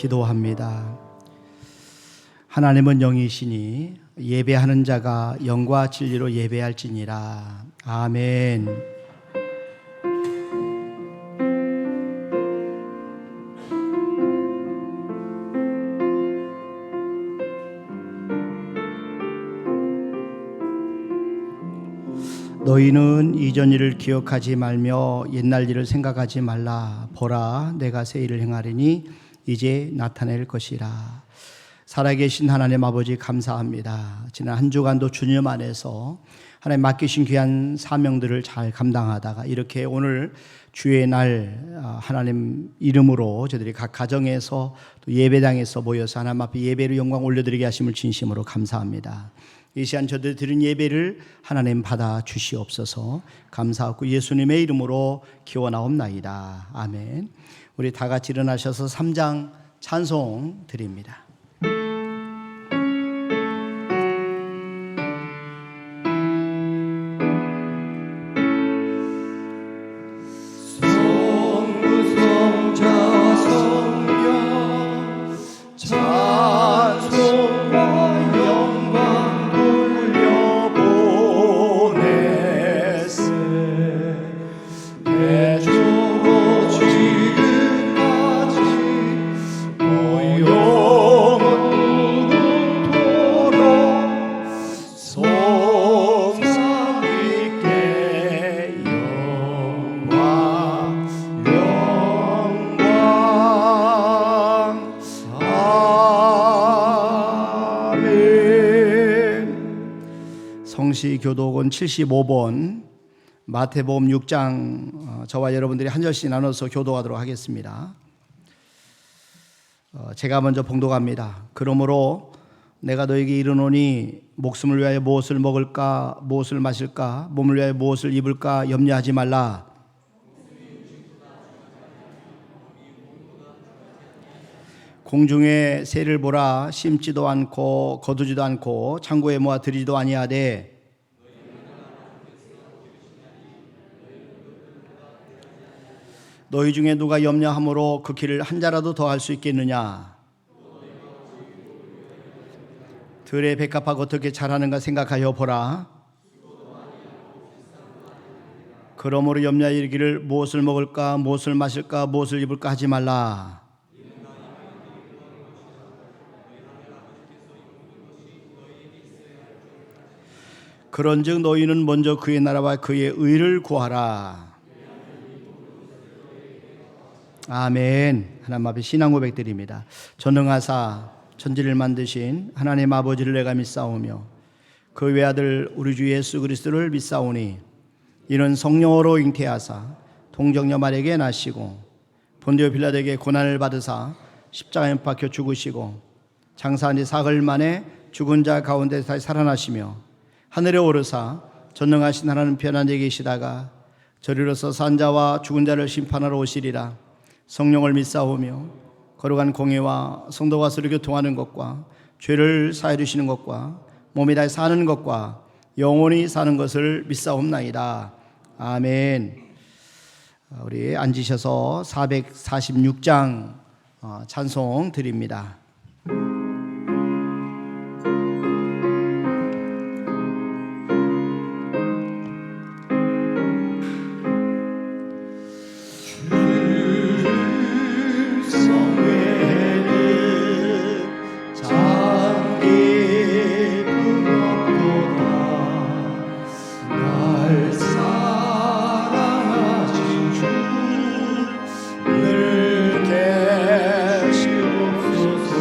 기도합니다. 하나님은 영이시니 예배하는 자가 영과 진리로 예배할지니라. 아멘. 너희는 이전 일을 기억하지 말며 옛날 일을 생각하지 말라. 보라, 내가 새 일을 행하리니 이제 나타낼 것이라. 살아계신 하나님 아버지 감사합니다. 지난 한 주간도 주님 안에서 하나님 맡기신 귀한 사명들을 잘 감당하다가 이렇게 오늘 주의 날 하나님 이름으로 저희들이 각 가정에서 또 예배당에서 모여서 하나님 앞에 예배로 영광 올려드리게 하심을 진심으로 감사합니다. 이 시간 저들 드린 예배를 하나님 받아 주시옵소서. 감사하고 예수님의 이름으로 기원하옵나이다. 아멘. 우리 다 같이 일어나셔서 3장 찬송 드립니다. 성시교독은 75번 마태복음 6장 저와 여러분들이 한 절씩 나눠서 교독하도록 하겠습니다. 제가 먼저 봉독합니다. 그러므로 내가 너에게 이르노니 목숨을 위하여 무엇을 먹을까 무엇을 마실까 몸을 위하여 무엇을 입을까 염려하지 말라. 공중의 새를 보라. 심지도 않고 거두지도 않고 창고에 모아 들이지도 아니하되 너희 중에 누가 염려함으로 그 길을 한 자라도 더 할 수 있겠느냐. 들의 백합화가 어떻게 자라는가 생각하여 보라. 그러므로 염려하여 이르기를 무엇을 먹을까 무엇을 마실까 무엇을 입을까 하지 말라. 그런즉 너희는 먼저 그의 나라와 그의 의를 구하라. 아멘. 하나님 앞에 신앙 고백드립니다. 전능하사 천지를 만드신 하나님 아버지를 내가 믿사오며 그 외아들 우리 주 예수 그리스도를 믿사오니 이는 성령으로 잉태하사 동정녀 마리아에게 나시고 본디오 빌라도에게 고난을 받으사 십자가에 못 박혀 죽으시고 장사한 지 사흘 만에 죽은 자 가운데서 다시 살아나시며 하늘에 오르사 전능하신 하나님 편한 데 계시다가 저리로서 산 자와 죽은 자를 심판하러 오시리라. 성령을 믿사오며 거룩한 공예와 성도가 서로 교통하는 것과 죄를 사해 주시는 것과 몸이 다시 사는 것과 영원히 사는 것을 믿사옵나이다. 아멘. 우리 앉으셔서 446장 찬송 드립니다. 늘 계시옵소서.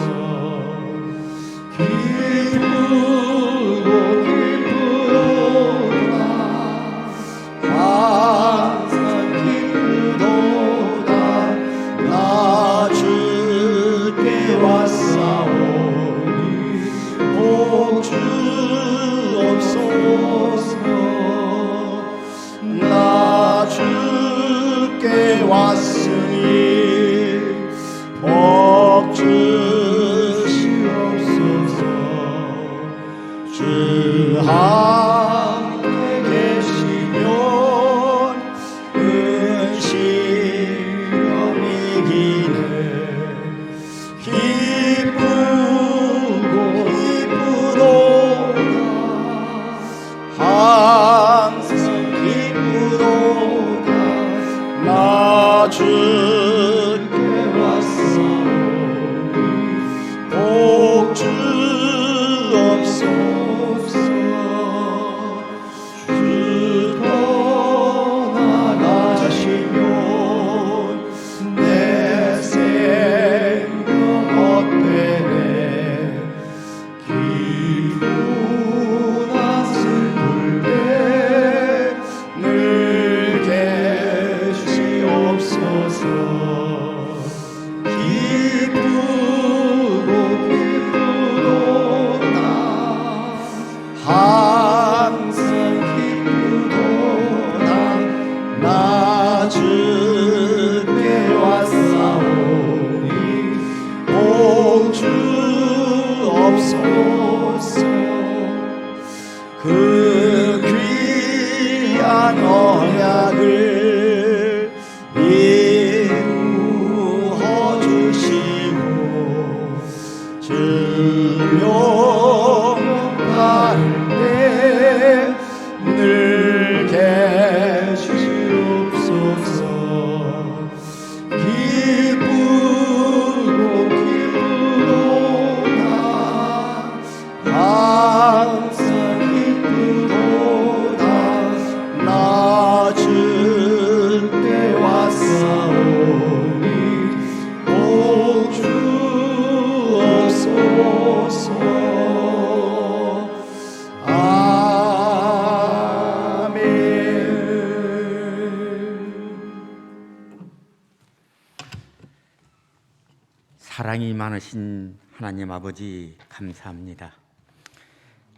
사랑이 많으신 하나님 아버지 감사합니다.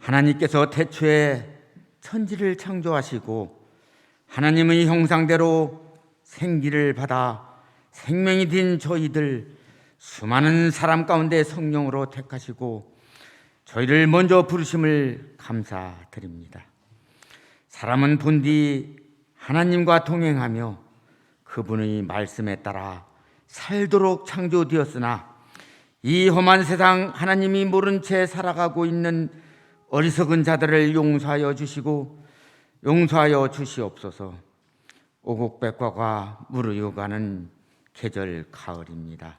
하나님께서 태초에 천지를 창조하시고 하나님의 형상대로 생기를 받아 생명이 된 저희들 수많은 사람 가운데 성령으로 택하시고 저희를 먼저 부르심을 감사드립니다. 사람은 본디 하나님과 동행하며 그분의 말씀에 따라 살도록 창조되었으나 이 험한 세상 하나님이 모른 채 살아가고 있는 어리석은 자들을 용서하여 주시옵소서. 오곡백과가 무르익어가는 계절 가을입니다.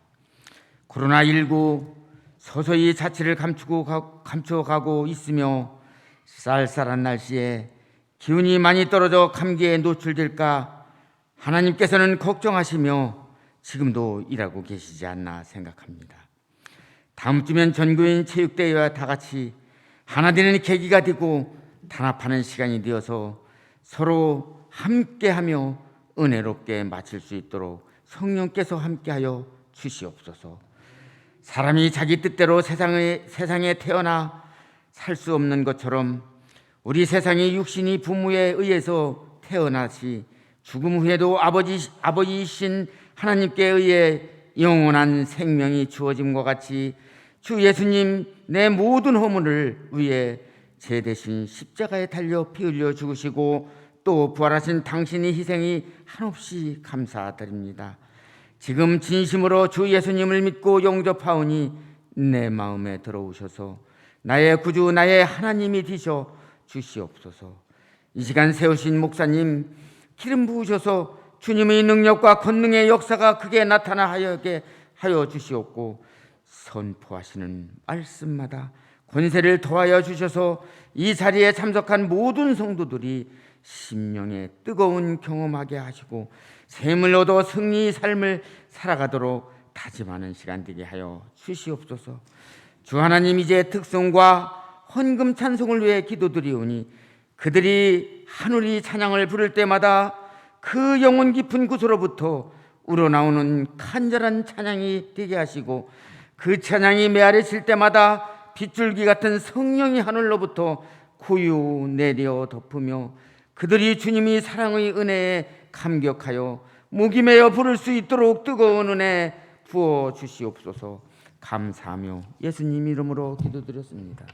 코로나19 서서히 자취를 감춰가고 있으며 쌀쌀한 날씨에 기운이 많이 떨어져 감기에 노출될까 하나님께서는 걱정하시며 지금도 일하고 계시지 않나 생각합니다. 다음 주면 전교인 체육대회와 다 같이 하나 되는 계기가 되고 단합하는 시간이 되어서 서로 함께하며 은혜롭게 마칠 수 있도록 성령께서 함께하여 주시옵소서. 사람이 자기 뜻대로 세상에 태어나 살 수 없는 것처럼 우리 세상의 육신이 부모에 의해서 태어나시 죽음 후에도 아버지이신 하나님께 의해 영원한 생명이 주어짐과 같이 주 예수님 내 모든 허물을 위해 제 대신 십자가에 달려 피 흘려 죽으시고 또 부활하신 당신의 희생이 한없이 감사드립니다. 지금 진심으로 주 예수님을 믿고 영접하오니 내 마음에 들어오셔서 나의 구주 나의 하나님이 되셔 주시옵소서. 이 시간 세우신 목사님 기름 부으셔서 주님의 능력과 권능의 역사가 크게 나타나게 하여 주시옵고 선포하시는 말씀마다 권세를 더하여 주셔서 이 자리에 참석한 모든 성도들이 심령에 뜨거운 경험하게 하시고 샘을 얻어 승리의 삶을 살아가도록 다짐하는 시간 되게 하여 주시옵소서. 주 하나님 이제 특성과 헌금 찬송을 위해 기도드리오니 그들이 하늘이 찬양을 부를 때마다 그 영혼 깊은 곳으로부터 우러나오는 간절한 찬양이 되게 하시고 그 찬양이 메아리칠 때마다 빗줄기 같은 성령이 하늘로부터 고유 내려 덮으며 그들이 주님이 사랑의 은혜에 감격하여 목이 메어 부를 수 있도록 뜨거운 은혜 부어 주시옵소서. 감사하며 예수님 이름으로 기도드렸습니다.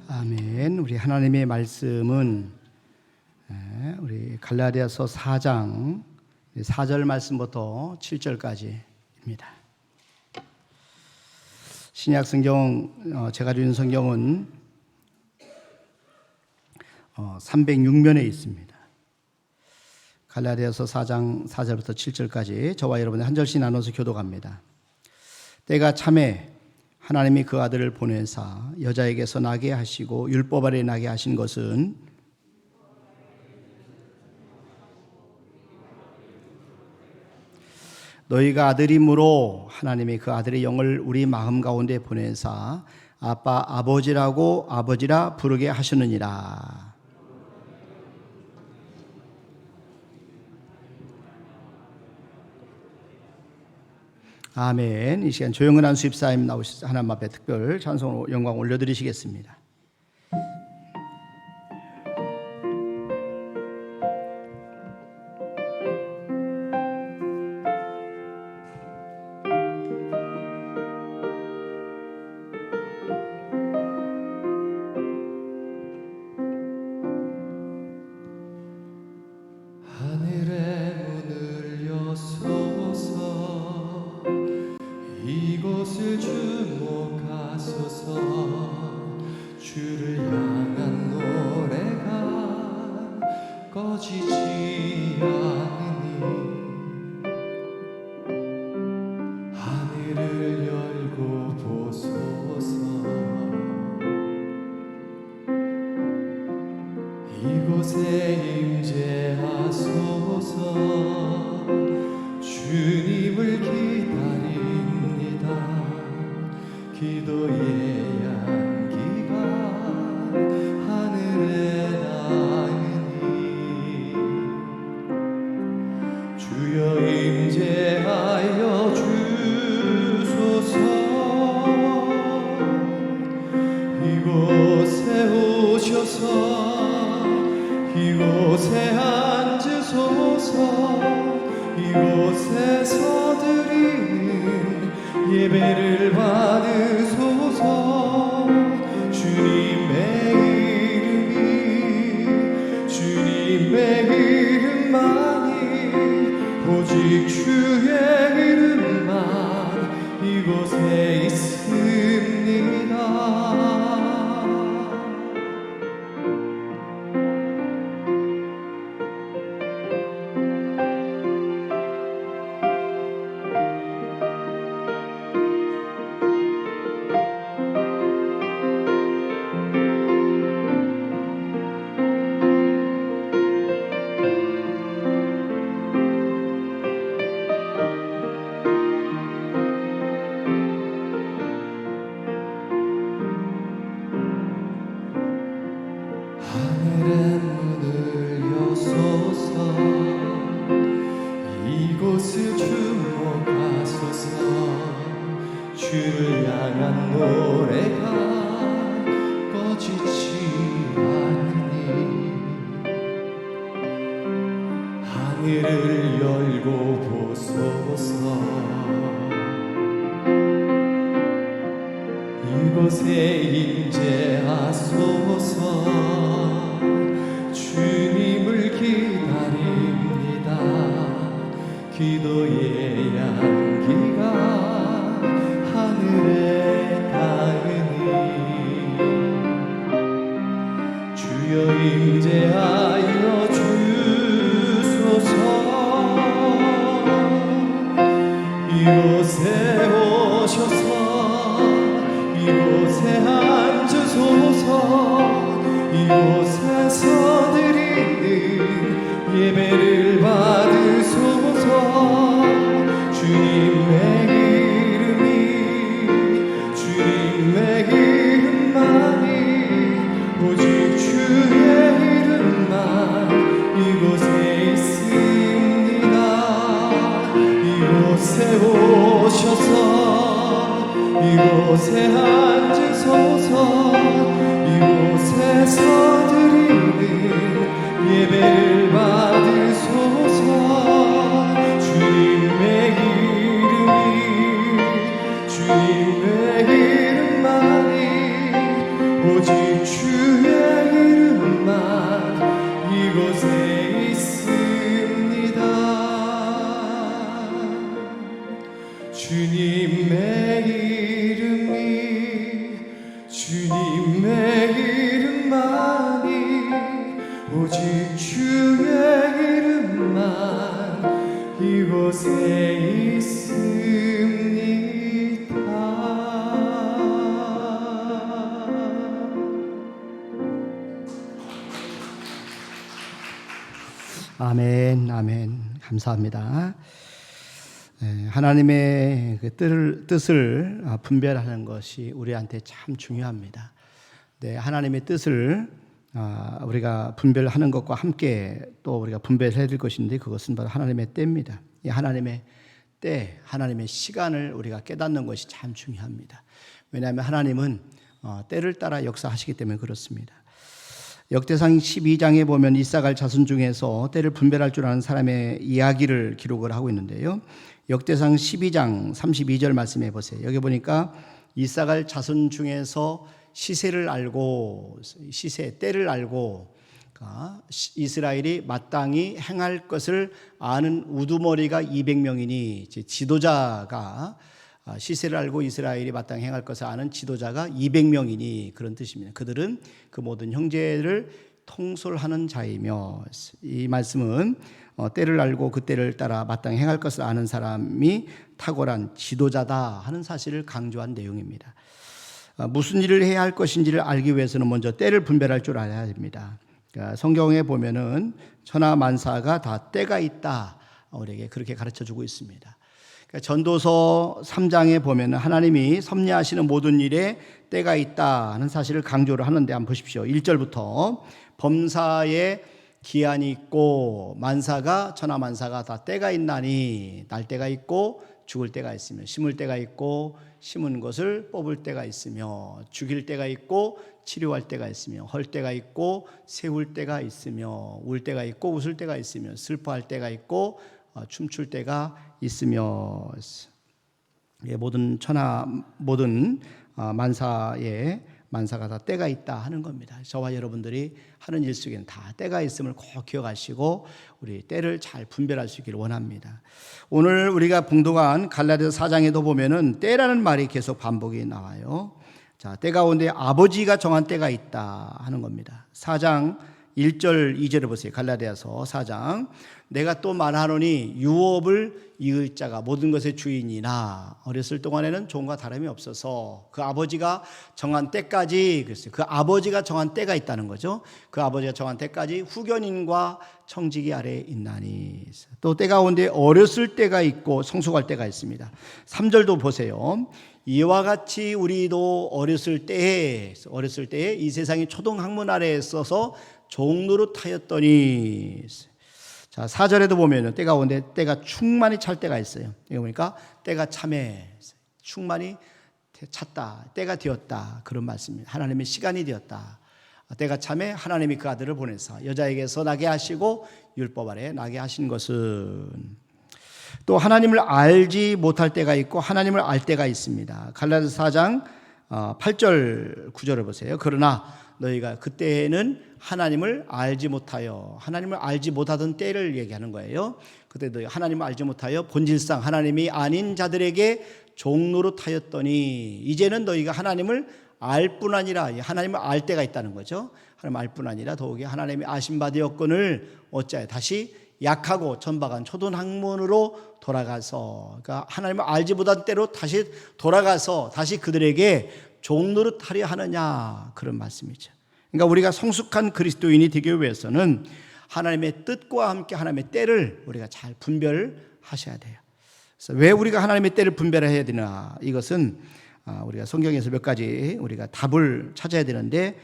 아멘. 우리 하나님의 말씀은 우리 갈라디아서 4장 4절 말씀부터 7절까지입니다. 신약 성경 제가 주는 성경은 306면에 있습니다. 갈라디아서 4장 4절부터 7절까지 저와 여러분이 한 절씩 나눠서 교독합니다. 때가 참에 하나님이 그 아들을 보내사 여자에게서 나게 하시고 율법 아래 나게 하신 것은 너희가 아들이므로 하나님이 그 아들의 영을 우리 마음 가운데 보내사 아빠 아버지라고 아버지라 부르게 하셨느니라. 아멘. 이 시간 조영은 수입사님 나오셔서 하나님 앞에 특별 찬송으로 영광 올려드리시겠습니다. 이곳을 주목하소서. 주를 향한 노래가 꺼지지 않으니 하늘을 열고 보소서. 이곳에 임재하소서. 주님을 기다리며 기도의 향기가 하늘에 닿으니 주여 임재하여 주소서. 이곳에 오셔서 이곳에 앉으소서. 이곳에서 드리는 예배를 받으소서. 주님의 이름만이 오직 주의 이름만 이곳에 있습니다. 하늘의 문을 여소서. 이곳을 주목하소서. 주를 향한 노래가 꺼지지 않으니 하늘을 열고 보소서. 이곳에 임재하소서. 주님을 기다립니다. 기도의 향기가 하늘에 닿으니 주여 임재하여 주소서. 이곳에 오셔서 이곳에 앉으소서. 이곳에서 드리는 예배를 받으소서. 주님의 이름만이 오직 주의 이름만 이곳에 있습니다. 이곳에 오셔서 이곳에 앉으소서. 이곳에서 드리는 예배를 받으소서. 주님의 이름만이 오직 주의 이름만 이곳에 있습니다. 주님의 이름만이 오직 주의 이름만 이곳에 있습니다. 아멘, 아멘. 감사합니다. 하나님의 그 뜻을 분별하는 것이 우리한테 참 중요합니다. 네, 하나님의 뜻을 우리가 분별하는 것과 함께 또 우리가 분별해야 될 것인데 그것은 바로 하나님의 때입니다. 이 하나님의 때, 하나님의 시간을 우리가 깨닫는 것이 참 중요합니다. 왜냐하면 하나님은 때를 따라 역사하시기 때문에 그렇습니다. 역대상 12장에 보면 이사갈 자손 중에서 때를 분별할 줄 아는 사람의 이야기를 기록을 하고 있는데요. 역대상 12장 32절 말씀해 보세요. 여기 보니까 이사갈 자손 중에서 시세를 알고 때를 알고 이스라엘이 마땅히 행할 것을 아는 우두머리가 200명이니 지도자가 시세를 알고 이스라엘이 마땅히 행할 것을 아는 지도자가 200명이니 그런 뜻입니다. 그들은 그 모든 형제를 통솔하는 자이며 이 말씀은 때를 알고 그 때를 따라 마땅히 행할 것을 아는 사람이 탁월한 지도자다 하는 사실을 강조한 내용입니다. 무슨 일을 해야 할 것인지를 알기 위해서는 먼저 때를 분별할 줄 알아야 됩니다. 성경에 보면은 천하 만사가 다 때가 있다 우리에게 그렇게 가르쳐주고 있습니다. 그러니까 전도서 3장에 보면 하나님이 섭리하시는 모든 일에 때가 있다는 사실을 강조를 하는데 한번 보십시오. 1절부터 범사에 기한이 있고 만사가 천하만사가 다 때가 있나니 날 때가 있고 죽을 때가 있으며 심을 때가 있고 심은 것을 뽑을 때가 있으며 죽일 때가 있고 치료할 때가 있으며 헐 때가 있고 세울 때가 있으며 울 때가 있고 웃을 때가 있으며 슬퍼할 때가 있고 춤출 때가 있으며 모든 만사에 만사가 다 때가 있다 하는 겁니다. 저와 여러분들이 하는 일 속에는 다 때가 있음을 꼭 기억하시고 우리 때를 잘 분별할 수 있기를 원합니다. 오늘 우리가 봉독한 갈라디아서 4장에도 보면은 때라는 말이 계속 반복이 나와요. 자, 때 가운데 아버지가 정한 때가 있다 하는 겁니다. 4장 1절 2절을 보세요. 갈라디아서 4장 내가 또 말하노니 유업을 이을 자가 모든 것의 주인이나 어렸을 동안에는 종과 다름이 없어서 그 아버지가 정한 때까지 그랬어요. 그 아버지가 정한 때가 있다는 거죠. 그 아버지가 정한 때까지 후견인과 청지기 아래에 있나니 또 때 가운데 어렸을 때가 있고 성숙할 때가 있습니다. 3절도 보세요. 이와 같이 우리도 어렸을 때에 이 세상이 초등학문 아래에 있어서 종노릇하였더니 자 4절에도 보면 때 가운데 때가 충만히 찰 때가 있어요. 이거 보니까 때가 참에 충만히 찼다, 때가 되었다 그런 말씀입니다. 하나님의 시간이 되었다. 때가 참에 하나님이 그 아들을 보내서 여자에게서 나게 하시고 율법 아래 나게 하신 것은 또 하나님을 알지 못할 때가 있고 하나님을 알 때가 있습니다. 갈라디아서 4장 8절 9절을 보세요. 그러나 너희가 그때는 하나님을 알지 못하여 하나님을 알지 못하던 때를 얘기하는 거예요. 그때 너희 하나님을 알지 못하여 본질상 하나님이 아닌 자들에게 종노릇하였더니 이제는 너희가 하나님을 알 뿐 아니라 하나님을 알 때가 있다는 거죠. 하나님 알 뿐 아니라 더욱이 하나님이 아신 바 되었거늘 어찌하여 다시 약하고 천박한 초등학문으로 돌아가서 그러니까 하나님을 알지 못한 때로 다시 돌아가서 다시 그들에게 종노릇하려 하느냐 그런 말씀이죠. 그러니까 우리가 성숙한 그리스도인이 되기 위해서는 하나님의 뜻과 함께 하나님의 때를 우리가 잘 분별하셔야 돼요. 그래서 왜 우리가 하나님의 때를 분별해야 되나 이것은 우리가 성경에서 몇 가지 우리가 답을 찾아야 되는데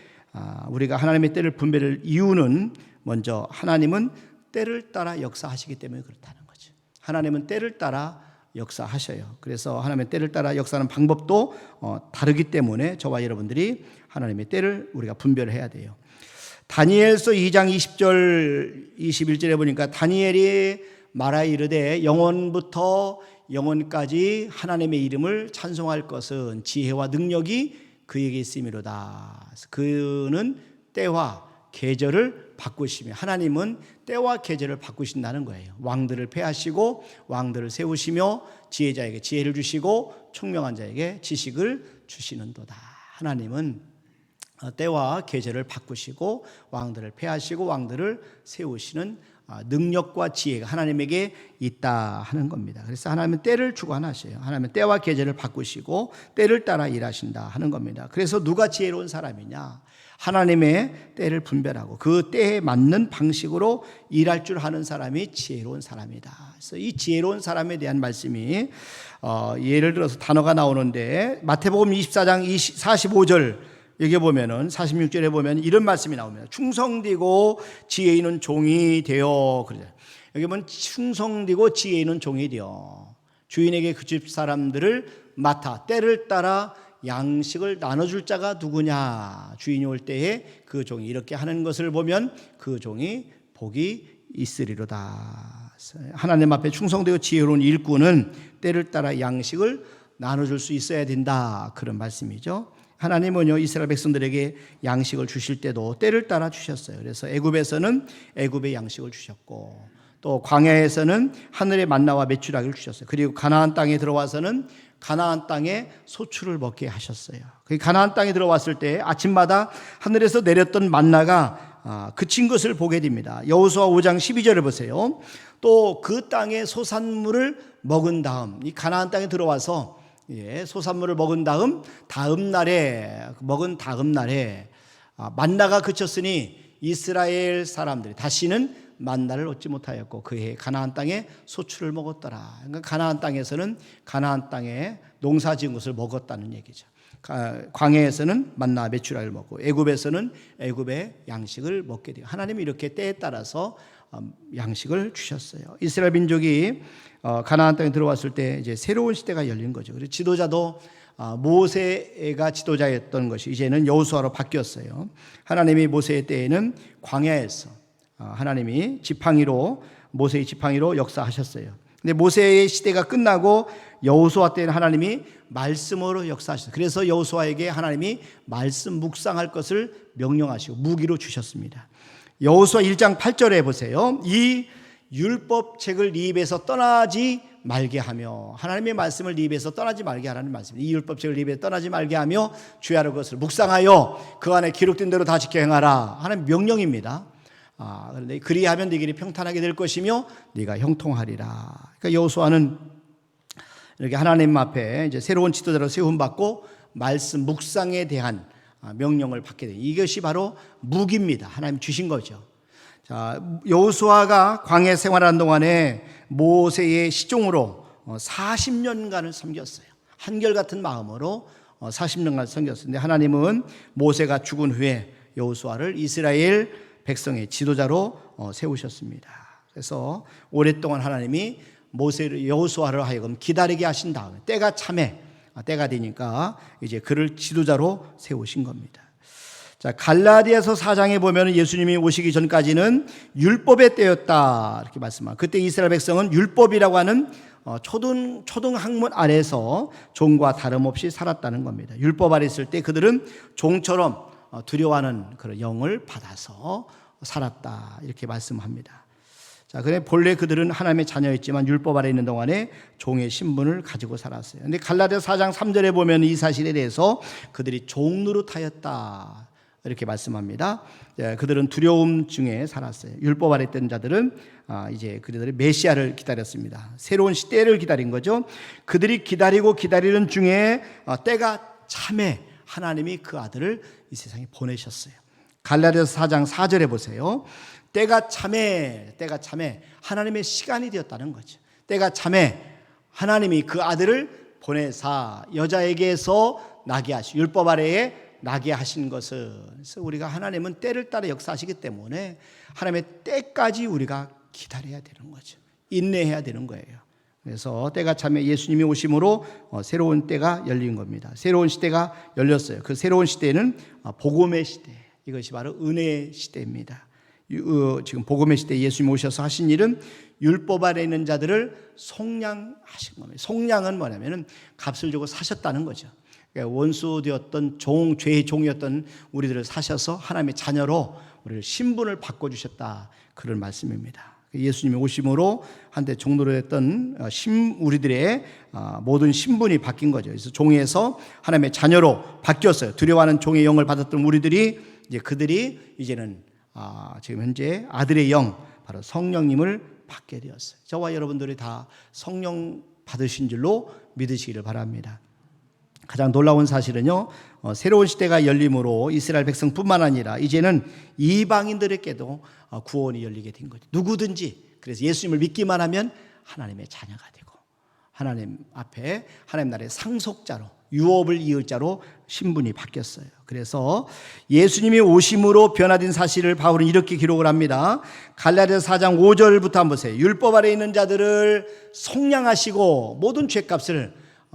우리가 하나님의 때를 분별할 이유는 먼저 하나님은 때를 따라 역사하시기 때문에 그렇다는 거죠. 하나님은 때를 따라 역사하셔요. 그래서 하나님의 때를 따라 역사하는 방법도 다르기 때문에 저와 여러분들이 하나님의 때를 우리가 분별해야 돼요. 다니엘서 2장 20절 21절에 보니까 다니엘이 말하여 이르되 영원부터 영원까지 하나님의 이름을 찬송할 것은 지혜와 능력이 그에게 있음이로다. 그는 때와 계절을 바꾸시며 하나님은 때와 계절을 바꾸신다는 거예요. 왕들을 폐하시고 왕들을 세우시며 지혜자에게 지혜를 주시고 총명한 자에게 지식을 주시는도다. 하나님은 때와 계절을 바꾸시고 왕들을 폐하시고 왕들을 세우시는 능력과 지혜가 하나님에게 있다 하는 겁니다. 그래서 하나님은 때를 주관하셔요. 하나님은 때와 계절을 바꾸시고 때를 따라 일하신다 하는 겁니다. 그래서 누가 지혜로운 사람이냐? 하나님의 때를 분별하고 그 때에 맞는 방식으로 일할 줄 아는 사람이 지혜로운 사람이다. 그래서 이 지혜로운 사람에 대한 말씀이 예를 들어서 단어가 나오는데 마태복음 24장 45절 여기 보면은 46절에 보면 이런 말씀이 나옵니다. 충성되고 지혜 있는 종이 되어 그러죠. 여기 보면 충성되고 지혜 있는 종이 되어 주인에게 그 집 사람들을 맡아 때를 따라 양식을 나눠줄 자가 누구냐. 주인이 올 때에 그 종이 이렇게 하는 것을 보면 그 종이 복이 있으리로다. 하나님 앞에 충성되고 지혜로운 일꾼은 때를 따라 양식을 나눠줄 수 있어야 된다. 그런 말씀이죠. 하나님은요 이스라엘 백성들에게 양식을 주실 때도 때를 따라 주셨어요. 그래서 애굽에서는 애굽의 양식을 주셨고 또 광야에서는 하늘의 만나와 메추라기를 주셨어요. 그리고 가나안 땅에 들어와서는 가나안 땅에 소출을 먹게 하셨어요. 그 가나안 땅에 들어왔을 때 아침마다 하늘에서 내렸던 만나가 그친 것을 보게 됩니다. 여호수아 5장 12절을 보세요. 또 그 땅의 소산물을 먹은 다음 이 가나안 땅에 들어와서 소산물을 먹은 다음 날에 만나가 그쳤으니 이스라엘 사람들이 다시는 만나를 얻지 못하였고 그 해 가나안 땅에 소출을 먹었더라. 그러니까 가나안 땅에서는 가나안 땅에 농사 지은 것을 먹었다는 얘기죠. 광야에서는 만나 메추라를 먹고 애굽에서는 애굽의 양식을 먹게 돼요. 하나님이 이렇게 때에 따라서 양식을 주셨어요. 이스라엘 민족이 가나안 땅에 들어왔을 때 이제 새로운 시대가 열린 거죠. 그래서 지도자도 모세가 지도자였던 것이 이제는 여호수아로 바뀌었어요. 하나님이 모세의 때에는 광야에서 하나님이 지팡이로 모세의 지팡이로 역사하셨어요. 근데 모세의 시대가 끝나고 여호수아 때는 하나님이 말씀으로 역사하셨어요. 그래서 여호수아에게 하나님이 말씀 묵상할 것을 명령하시고 무기로 주셨습니다. 여호수아 1장 8절에 보세요. 이 율법책을 네 입에서 떠나지 말게 하며, 하나님의 말씀을 네 입에서 떠나지 말게 하라는 말씀입니다. 이 율법책을 네 입에서 떠나지 말게 하며 주야로 그것을 묵상하여 그 안에 기록된 대로 다 지켜 행하라 하는 명령입니다. 그런데 그리하면 네 길이 평탄하게 될 것이며 네가 형통하리라. 그러니까 여호수아는 이렇게 하나님 앞에 이제 새로운 지도자로 세움받고 말씀 묵상에 대한 명령을 받게 돼요. 이것이 바로 무기입니다. 하나님 주신 거죠. 자, 여호수아가 광야 생활하는 동안에 모세의 시종으로 40년간을 섬겼어요. 한결같은 마음으로 40년간 섬겼어요. 근데 하나님은 모세가 죽은 후에 여호수아를 이스라엘 백성의 지도자로 세우셨습니다. 그래서 오랫동안 하나님이 모세를 여호수아를 하여금 기다리게 하신 다음에 때가 되니까 이제 그를 지도자로 세우신 겁니다. 자, 갈라디아서 4장에 보면 예수님이 오시기 전까지는 율법의 때였다 이렇게 말씀합니다. 그때 이스라엘 백성은 율법이라고 하는 초등 학문 아래서 종과 다름없이 살았다는 겁니다. 율법 아래 있을 때 그들은 종처럼 두려워하는 그런 영을 받아서 살았다 이렇게 말씀합니다. 자, 그런데 본래 그들은 하나님의 자녀였지만 율법 아래 있는 동안에 종의 신분을 가지고 살았어요. 그런데 갈라디아서 4장 3절에 보면 이 사실에 대해서 그들이 종 노릇하였다 이렇게 말씀합니다. 그들은 두려움 중에 살았어요. 율법 아래 있던 자들은 이제 그들이 메시아를 기다렸습니다. 새로운 시대를 기다린 거죠. 그들이 기다리는 중에 때가 참에 하나님이 그 아들을 이 세상에 보내셨어요. 갈라디아서 4장 4절에 보세요. 때가 참에 하나님의 시간이 되었다는 거죠. 때가 참에 하나님이 그 아들을 보내사 여자에게서 나게 하시고 율법 아래에 나게 하신 것을, 그래서 우리가 하나님은 때를 따라 역사하시기 때문에 하나님의 때까지 우리가 기다려야 되는 거죠. 인내해야 되는 거예요. 그래서 때가 참에 예수님이 오심으로 새로운 때가 열린 겁니다. 새로운 시대가 열렸어요. 그 새로운 시대는 복음의 시대, 이것이 바로 은혜의 시대입니다. 지금 복음의 시대에 예수님이 오셔서 하신 일은 율법 아래 있는 자들을 속량하신 겁니다. 속량은 뭐냐면 값을 주고 사셨다는 거죠. 원수 되었던 죄의 종이었던 우리들을 사셔서 하나님의 자녀로 우리를 신분을 바꿔주셨다, 그런 말씀입니다. 예수님이 오심으로 한때 종노릇 했던 우리들의 모든 신분이 바뀐 거죠. 그래서 종에서 하나님의 자녀로 바뀌었어요. 두려워하는 종의 영을 받았던 우리들이 그들이 이제는 지금 현재 아들의 영, 바로 성령님을 받게 되었어요. 저와 여러분들이 다 성령 받으신 줄로 믿으시기를 바랍니다. 가장 놀라운 사실은요, 새로운 시대가 열림으로 이스라엘 백성뿐만 아니라 이제는 이방인들에게도 구원이 열리게 된 거죠. 누구든지, 그래서 예수님을 믿기만 하면 하나님의 자녀가 되고 하나님 앞에 하나님 나라의 상속자로, 유업을 이을 자로 신분이 바뀌었어요. 그래서 예수님이 오심으로 변화된 사실을 바울은 이렇게 기록을 합니다. 갈라디아서 4장 5절부터 한번 보세요. 율법 아래 있는 자들을 속량하시고 모든 죄값을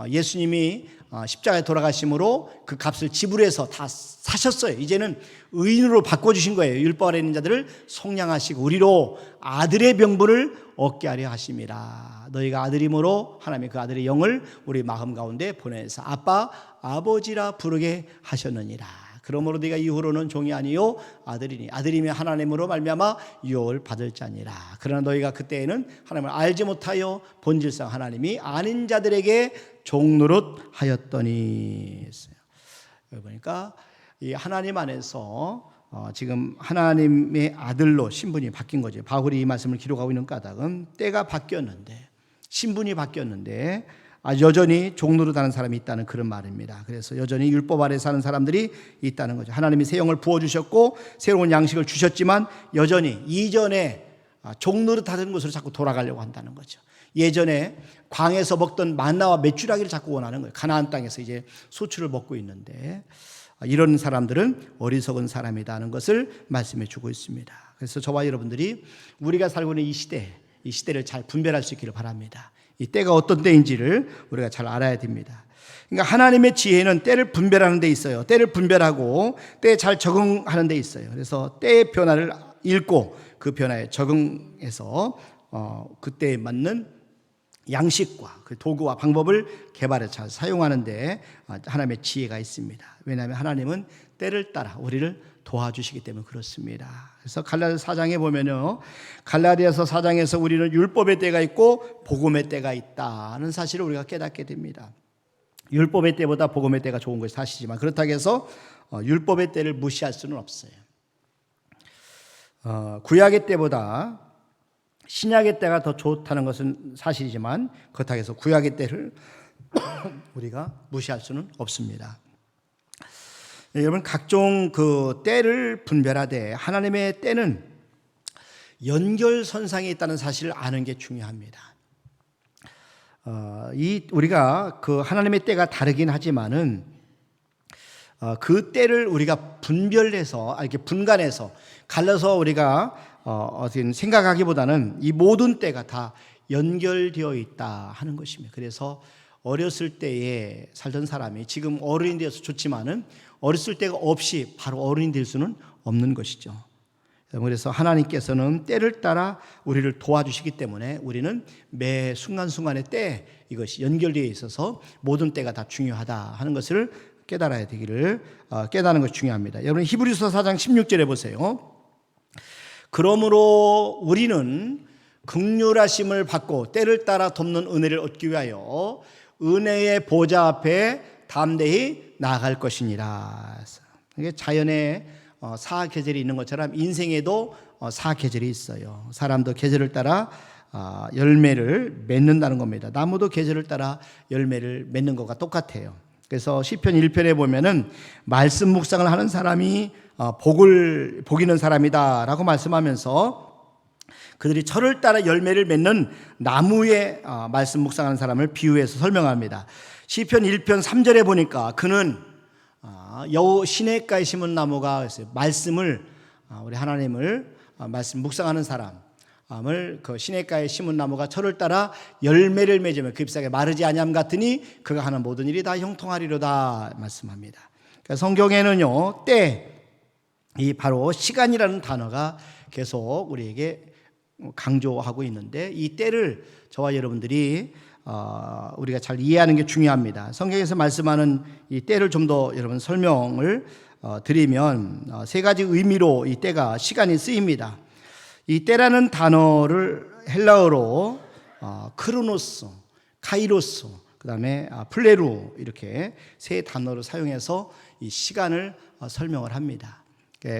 예수님이 십자가에 돌아가심으로 그 값을 지불해서 다 사셨어요. 이제는 의인으로 바꿔주신 거예요. 율법 아래 있는 자들을 속량하시고 우리로 아들의 명분을 얻게 하려 하심이라. 너희가 아들이므로 하나님의 그 아들의 영을 우리 마음 가운데 보내서 아빠, 아버지라 부르게 하셨느니라. 그러므로 네가 이후로는 종이 아니요 아들이니 아들이면 하나님으로 말미암아 유업을 받을 자니라. 그러나 너희가 그때에는 하나님을 알지 못하여 본질상 하나님이 아닌 자들에게 종노릇 하였더니 했어요. 여기 보니까 이 하나님 안에서 지금 하나님의 아들로 신분이 바뀐 거죠. 바울이 이 말씀을 기록하고 있는 까닭은 때가 바뀌었는데, 신분이 바뀌었는데 여전히 종노릇하는 사람이 있다는 그런 말입니다. 그래서 여전히 율법 아래 사는 사람들이 있다는 거죠. 하나님이 새 영을 부어주셨고 새로운 양식을 주셨지만 여전히 이전에 종노릇하던 곳으로 자꾸 돌아가려고 한다는 거죠. 예전에 광에서 먹던 만나와 메추라기를 자꾸 원하는 거예요. 가나안 땅에서 이제 소출을 먹고 있는데 이런 사람들은 어리석은 사람이라는 것을 말씀해 주고 있습니다. 그래서 저와 여러분들이 우리가 살고 있는 이 시대를 잘 분별할 수 있기를 바랍니다. 이 때가 어떤 때인지를 우리가 잘 알아야 됩니다. 그러니까 하나님의 지혜는 때를 분별하는 데 있어요. 때를 분별하고 때에 잘 적응하는 데 있어요. 그래서 때의 변화를 읽고 그 변화에 적응해서 그때에 맞는 양식과 그 도구와 방법을 개발해 잘 사용하는 데 하나님의 지혜가 있습니다. 왜냐하면 하나님은 때를 따라 우리를 도와주시기 때문에 그렇습니다. 그래서 갈라디아서 4장에 보면요, 갈라디아서 4장에서 우리는 율법의 때가 있고 복음의 때가 있다는 사실을 우리가 깨닫게 됩니다. 율법의 때보다 복음의 때가 좋은 것이 사실이지만 그렇다고 해서 율법의 때를 무시할 수는 없어요. 구약의 때보다 신약의 때가 더 좋다는 것은 사실이지만 그렇다고 해서 구약의 때를 우리가 무시할 수는 없습니다. 여러분, 각종 그 때를 분별하되 하나님의 때는 연결선상에 있다는 사실을 아는 게 중요합니다. 우리가 그 하나님의 때가 다르긴 하지만은 그 때를 우리가 분별해서 이렇게 분간해서 갈라서 우리가 어떻게 생각하기보다는 이 모든 때가 다 연결되어 있다 하는 것입니다. 그래서 어렸을 때에 살던 사람이 지금 어른이 되어서 좋지만은 어렸을 때가 없이 바로 어른이 될 수는 없는 것이죠. 그래서 하나님께서는 때를 따라 우리를 도와주시기 때문에 우리는 매 순간순간의 때 이것이 연결되어 있어서 모든 때가 다 중요하다 하는 것을 깨달아야 되기를 깨닫는 것이 중요합니다. 여러분, 히브리서 4장 16절에 보세요. 그러므로 우리는 긍휼하심을 받고 때를 따라 돕는 은혜를 얻기 위하여 은혜의 보좌 앞에 담대히 나아갈 것이니라. 이게 자연의 사계절이 있는 것처럼 인생에도 사계절이 있어요. 사람도 계절을 따라 열매를 맺는다는 겁니다. 나무도 계절을 따라 열매를 맺는 것과 똑같아요. 그래서 시편 1편에 보면은 말씀 묵상을 하는 사람이 복 있는 사람이다라고 말씀하면서 그들이 철을 따라 열매를 맺는 나무에 말씀 묵상하는 사람을 비유해서 설명합니다. 시편 1편 3절에 보니까 그는 시냇가에 심은 나무가 있어요. 말씀을 우리 하나님을 말씀 묵상하는 사람을 그 시냇가에 심은 나무가 철을 따라 열매를 맺으며 그 잎사귀 마르지 아니함 같으니 그가 하는 모든 일이 다 형통하리로다 말씀합니다. 그러니까 성경에는요, 때, 이 바로 시간이라는 단어가 계속 우리에게 강조하고 있는데 이 때를 저와 여러분들이 우리가 잘 이해하는 게 중요합니다. 성경에서 말씀하는 이 때를 좀 더 여러분 설명을 드리면 세 가지 의미로 이 때가 시간이 쓰입니다. 이 때라는 단어를 헬라어로 크로노스, 카이로스, 그다음에 플레루 이렇게 세 단어를 사용해서 이 시간을 설명을 합니다.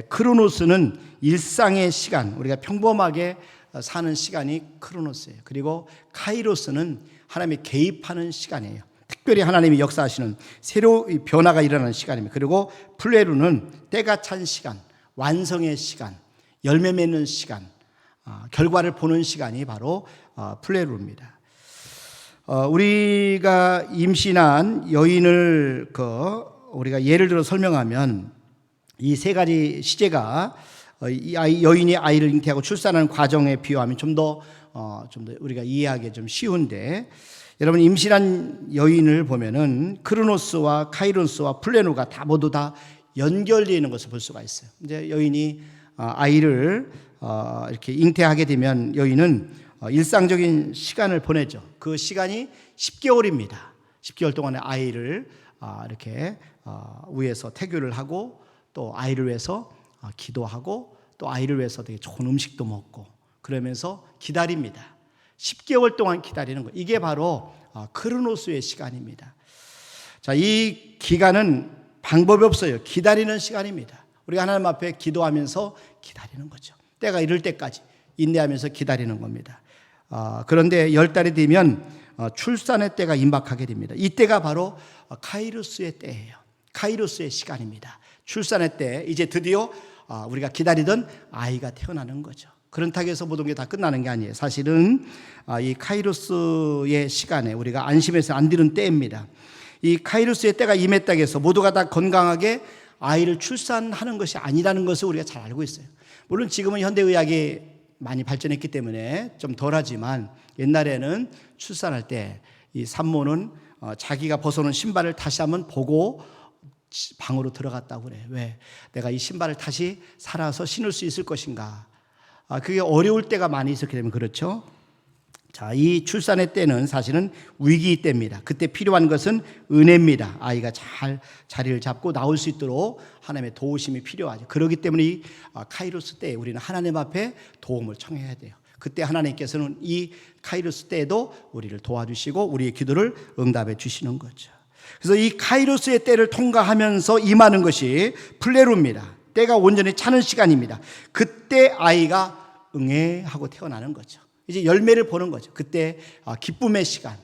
크로노스는 일상의 시간, 우리가 평범하게 사는 시간이 크로노스예요. 그리고 카이로스는 하나님이 개입하는 시간이에요. 특별히 하나님이 역사하시는 새로운 변화가 일어나는 시간입니다. 그리고 플레루는 때가 찬 시간, 완성의 시간, 열매 맺는 시간, 결과를 보는 시간이 바로 플레루입니다. 우리가 임신한 여인을 우리가 예를 들어 설명하면 이 세 가지 시제가 여인이 아이를 잉태하고 출산하는 과정에 비유하면 좀 더 우리가 이해하기 좀 쉬운데, 여러분 임신한 여인을 보면은 크로노스와 카이로스와 플레누가 모두 다 연결되어 있는 것을 볼 수가 있어요. 이제 여인이 아이를 이렇게 잉태하게 되면 여인은 일상적인 시간을 보내죠. 그 시간이 10개월입니다. 10개월 동안의 아이를 이렇게 위해서 태교를 하고 또 아이를 위해서 기도하고 또 아이를 위해서 되게 좋은 음식도 먹고 그러면서 기다립니다. 10개월 동안 기다리는 거, 이게 바로 크로노스의 시간입니다. 자, 이 기간은 방법이 없어요. 기다리는 시간입니다. 우리가 하나님 앞에 기도하면서 기다리는 거죠. 때가 이를 때까지 인내하면서 기다리는 겁니다. 그런데 10달이 되면 출산의 때가 임박하게 됩니다. 이때가 바로 카이로스의 때예요. 카이로스의 시간입니다. 출산의 때, 이제 드디어 우리가 기다리던 아이가 태어나는 거죠. 그렇다고 해서 모든 게 다 끝나는 게 아니에요. 사실은 이 카이로스의 시간에 우리가 안심해서 안 드는 때입니다. 이 카이로스의 때가 임했다고 해서 모두가 다 건강하게 아이를 출산하는 것이 아니라는 것을 우리가 잘 알고 있어요. 물론 지금은 현대의학이 많이 발전했기 때문에 좀 덜하지만 옛날에는 출산할 때 이 산모는 자기가 벗어놓은 신발을 다시 한번 보고 방으로 들어갔다고 그래요. 왜? 내가 이 신발을 다시 살아서 신을 수 있을 것인가. 그게 어려울 때가 많이 있었기 때문에 그렇죠. 자, 이 출산의 때는 사실은 위기 때입니다. 그때 필요한 것은 은혜입니다. 아이가 잘 자리를 잡고 나올 수 있도록 하나님의 도우심이 필요하죠. 그렇기 때문에 이 카이로스 때에 우리는 하나님 앞에 도움을 청해야 돼요. 그때 하나님께서는 이 카이로스 때에도 우리를 도와주시고 우리의 기도를 응답해 주시는 거죠. 그래서 이 카이로스의 때를 통과하면서 임하는 것이 플레루입니다. 때가 온전히 차는 시간입니다. 그때 아이가 응애하고 태어나는 거죠. 이제 열매를 보는 거죠. 그때 기쁨의 시간,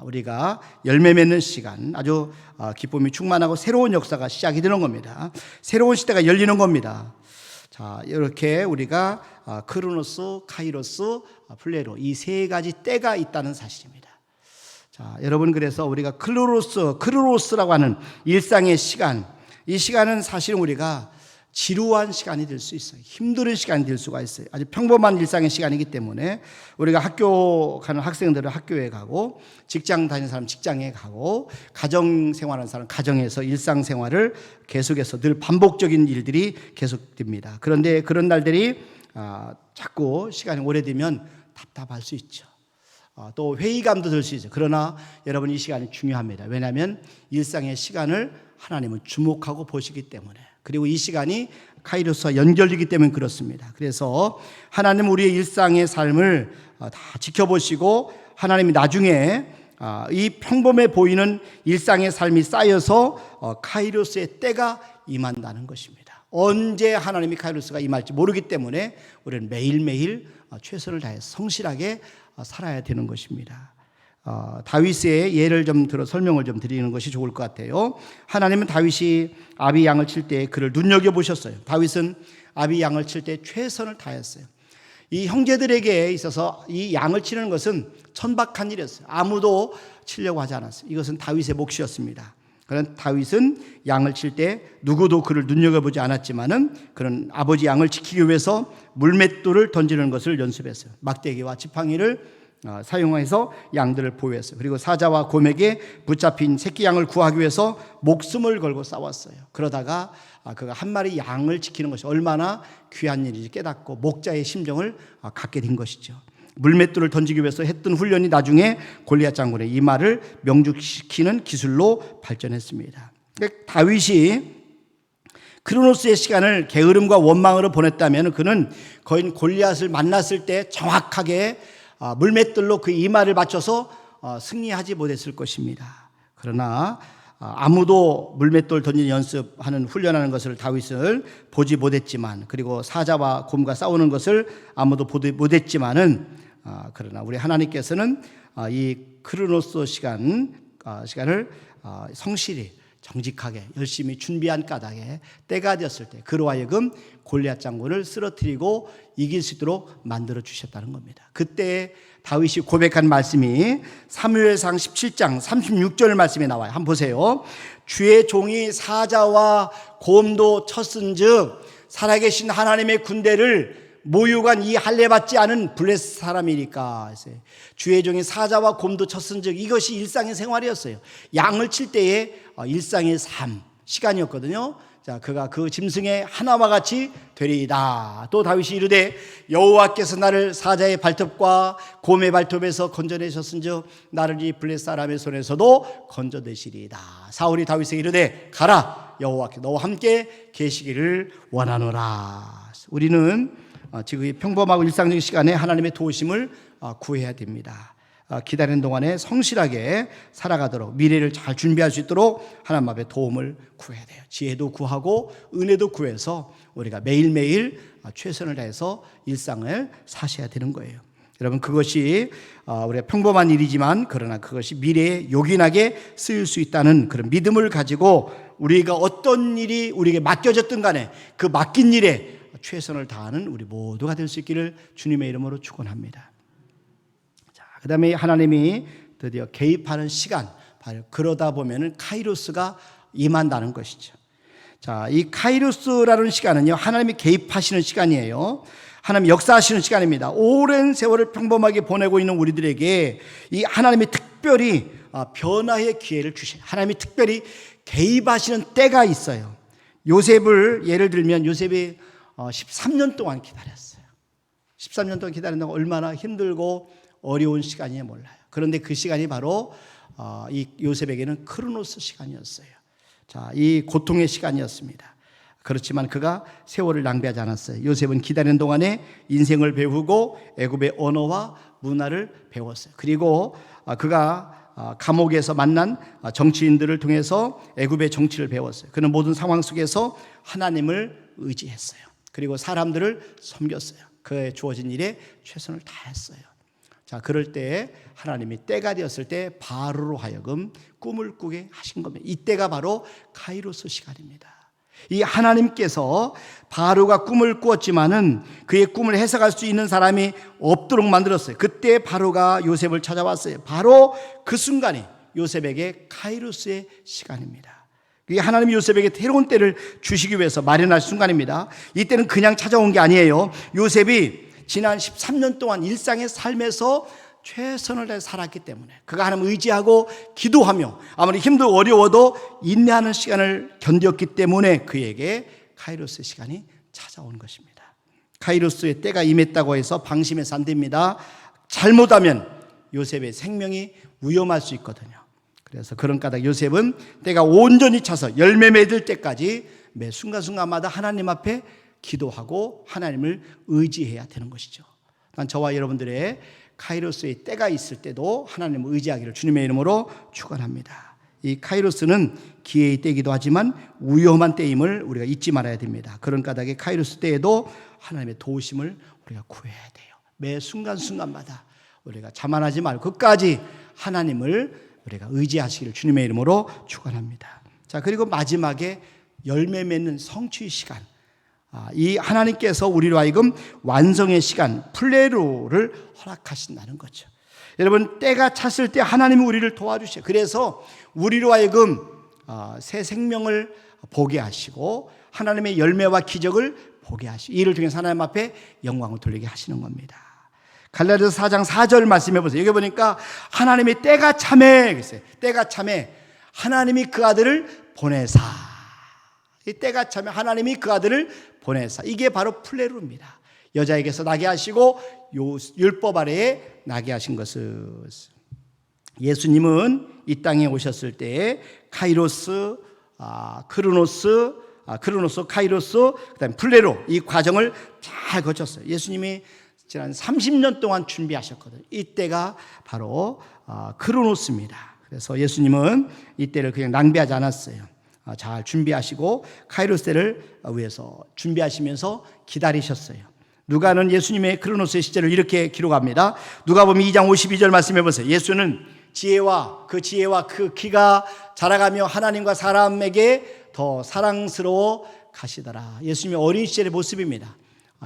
우리가 열매 맺는 시간, 아주 기쁨이 충만하고 새로운 역사가 시작이 되는 겁니다. 새로운 시대가 열리는 겁니다. 자, 이렇게 우리가 크로노스, 카이로스, 플레로 이 세 가지 때가 있다는 사실입니다. 자, 여러분, 그래서 우리가 크로노스라고 하는 일상의 시간, 이 시간은 사실은 우리가 지루한 시간이 될 수 있어요. 힘든 시간이 될 수가 있어요. 아주 평범한 일상의 시간이기 때문에 우리가 학교 가는 학생들은 학교에 가고, 직장 다니는 사람 직장에 가고, 가정 생활하는 사람 가정에서 일상생활을 계속해서 늘 반복적인 일들이 계속됩니다. 그런데 그런 날들이 자꾸 시간이 오래되면 답답할 수 있죠. 또 회의감도 들 수 있죠. 그러나 여러분, 이 시간이 중요합니다. 왜냐하면 일상의 시간을 하나님은 주목하고 보시기 때문에, 그리고 이 시간이 카이로스와 연결되기 때문에 그렇습니다. 그래서 하나님은 우리의 일상의 삶을 다 지켜보시고, 하나님이 나중에 이 평범해 보이는 일상의 삶이 쌓여서 카이로스의 때가 임한다는 것입니다. 언제 하나님이 카이로스가 임할지 모르기 때문에 우리는 매일매일 최선을 다해서 성실하게 살아야 되는 것입니다. 다윗의 예를 좀 들어 설명을 좀 드리는 것이 좋을 것 같아요. 하나님은 다윗이 아비 양을 칠 때 그를 눈여겨보셨어요. 다윗은 아비 양을 칠 때 최선을 다했어요. 이 형제들에게 있어서 이 양을 치는 것은 천박한 일이었어요. 아무도 치려고 하지 않았어요. 이것은 다윗의 몫이었습니다. 그런 다윗은 양을 칠 때 누구도 그를 눈여겨보지 않았지만은 그런 아버지 양을 지키기 위해서 물맷돌을 던지는 것을 연습했어요. 막대기와 지팡이를 사용해서 양들을 보호했어요. 그리고 사자와 곰에게 붙잡힌 새끼 양을 구하기 위해서 목숨을 걸고 싸웠어요. 그러다가 그가 한 마리 양을 지키는 것이 얼마나 귀한 일인지 깨닫고 목자의 심정을 갖게 된 것이죠. 물맷돌을 던지기 위해서 했던 훈련이 나중에 골리앗 장군의 이 말을 명중시키는 기술로 발전했습니다. 다윗이 크로노스의 시간을 게으름과 원망으로 보냈다면 그는 거인 골리앗을 만났을 때 정확하게 물맷돌로 그 이마를 맞춰서 승리하지 못했을 것입니다. 그러나 아무도 물맷돌 던지는 연습하는 훈련하는 것을 다윗을 보지 못했지만, 그리고 사자와 곰과 싸우는 것을 아무도 보지 못했지만은, 그러나 우리 하나님께서는 이 크로노스 시간을 성실히 정직하게 열심히 준비한 까닭에 때가 되었을 때 그로 하여금 골리앗 장군을 쓰러뜨리고 이길 수 있도록 만들어 주셨다는 겁니다. 그때 다윗이 고백한 말씀이 사무엘상 17장 36절 말씀에 나와요. 한번 보세요. 주의 종이 사자와 곰도 쳤은즉 살아계신 하나님의 군대를 모욕한 이 할례받지 않은 블레스 사람이니까. 주의 종이 사자와 곰도 쳤은즉, 이것이 일상의 생활이었어요. 양을 칠 때의 일상의 삶 시간이었거든요. 자, 그가 그 짐승의 하나와 같이 되리이다. 또 다윗이 이르되 여호와께서 나를 사자의 발톱과 곰의 발톱에서 건져내셨은즉 나를 이 블레스 사람의 손에서도 건져내시리이다. 사울이 다윗에게 이르되 가라, 여호와께 너와 함께 계시기를 원하노라. 우리는 지금 이 평범하고 일상적인 시간에 하나님의 도우심을 구해야 됩니다. 기다리는 동안에 성실하게 살아가도록, 미래를 잘 준비할 수 있도록 하나님 앞에 도움을 구해야 돼요. 지혜도 구하고 은혜도 구해서 우리가 매일매일 최선을 다해서 일상을 사셔야 되는 거예요. 여러분, 그것이 우리가 평범한 일이지만 그러나 그것이 미래에 요긴하게 쓰일 수 있다는 그런 믿음을 가지고 우리가 어떤 일이 우리에게 맡겨졌든 간에 그 맡긴 일에 최선을 다하는 우리 모두가 될 수 있기를 주님의 이름으로 축원합니다. 자, 그다음에 하나님이 드디어 개입하는 시간, 바로 그러다 보면은 카이로스가 임한다는 것이죠. 자, 이 카이로스라는 시간은요, 하나님이 개입하시는 시간이에요. 하나님 역사하시는 시간입니다. 오랜 세월을 평범하게 보내고 있는 우리들에게 이 하나님이 특별히 변화의 기회를 주셔요. 하나님이 특별히 개입하시는 때가 있어요. 요셉을 예를 들면 요셉이 13년 동안 기다렸어요. 13년 동안 기다린다고 얼마나 힘들고 어려운 시간인지 몰라요. 그런데 그 시간이 바로 이 요셉에게는 크로노스 시간이었어요. 자, 이 고통의 시간이었습니다. 그렇지만 그가 세월을 낭비하지 않았어요. 요셉은 기다리는 동안에 인생을 배우고 애굽의 언어와 문화를 배웠어요. 그리고 그가 감옥에서 만난 정치인들을 통해서 애굽의 정치를 배웠어요. 그는 모든 상황 속에서 하나님을 의지했어요. 그리고 사람들을 섬겼어요. 그에 주어진 일에 최선을 다했어요. 자, 그럴 때 하나님이 때가 되었을 때 바로로 하여금 꿈을 꾸게 하신 겁니다. 이때가 바로 카이로스 시간입니다. 이 하나님께서 바로가 꿈을 꾸었지만은 그의 꿈을 해석할 수 있는 사람이 없도록 만들었어요. 그때 바로가 요셉을 찾아왔어요. 바로 그 순간이 요셉에게 카이로스의 시간입니다. 하나님이 요셉에게 새로운 때를 주시기 위해서 마련할 순간입니다. 이때는 그냥 찾아온 게 아니에요. 요셉이 지난 13년 동안 일상의 삶에서 최선을 다해 살았기 때문에 그가 하나님 의지하고 기도하며 아무리 힘들고 어려워도 인내하는 시간을 견뎠기 때문에 그에게 카이로스의 시간이 찾아온 것입니다. 카이로스의 때가 임했다고 해서 방심해서 안 됩니다. 잘못하면 요셉의 생명이 위험할 수 있거든요. 그래서 그런 까닭 요셉은 때가 온전히 차서 열매 맺을 때까지 매 순간순간마다 하나님 앞에 기도하고 하나님을 의지해야 되는 것이죠. 난 저와 여러분들의 카이로스의 때가 있을 때도 하나님을 의지하기를 주님의 이름으로 축원합니다. 이 카이로스는 기회의 때이기도 하지만 위험한 때임을 우리가 잊지 말아야 됩니다. 그런 까닭에 카이로스 때에도 하나님의 도우심을 우리가 구해야 돼요. 매 순간순간마다 우리가 자만하지 말고 끝까지 하나님을 우리가 의지하시기를 주님의 이름으로 축원합니다. 자, 그리고 마지막에 열매 맺는 성취의 시간. 이 하나님께서 우리로 하여금 완성의 시간, 플레로를 허락하신다는 거죠. 여러분, 때가 찼을 때 하나님이 우리를 도와주셔요. 그래서 우리로 하여금 새 생명을 보게 하시고 하나님의 열매와 기적을 보게 하시고 이를 통해서 하나님 앞에 영광을 돌리게 하시는 겁니다. 갈라디아서 4장 4절 말씀해 보세요. 여기 보니까 하나님이 때가 참에 그랬어요. 때가 참에 하나님이 그 아들을 보내사. 이 때가 참에 하나님이 그 아들을 보내사. 이게 바로 플레루입니다. 여자에게서 나게 하시고 율법 아래에 나게 하신 것은 예수님은 이 땅에 오셨을 때 카이로스, 크로노스, 카이로스, 그다음에 플레로 이 과정을 잘 거쳤어요. 예수님이 지난 30년 동안 준비하셨거든요. 이때가 바로 크로노스입니다. 그래서 예수님은 이때를 그냥 낭비하지 않았어요. 잘 준비하시고 카이로스 때를 위해서 준비하시면서 기다리셨어요. 누가는 예수님의 크로노스의 시제를 이렇게 기록합니다. 누가복음 2장 52절 말씀해 보세요. 예수는 지혜와 그 키가 자라가며 하나님과 사람에게 더 사랑스러워 가시더라. 예수님의 어린 시절의 모습입니다.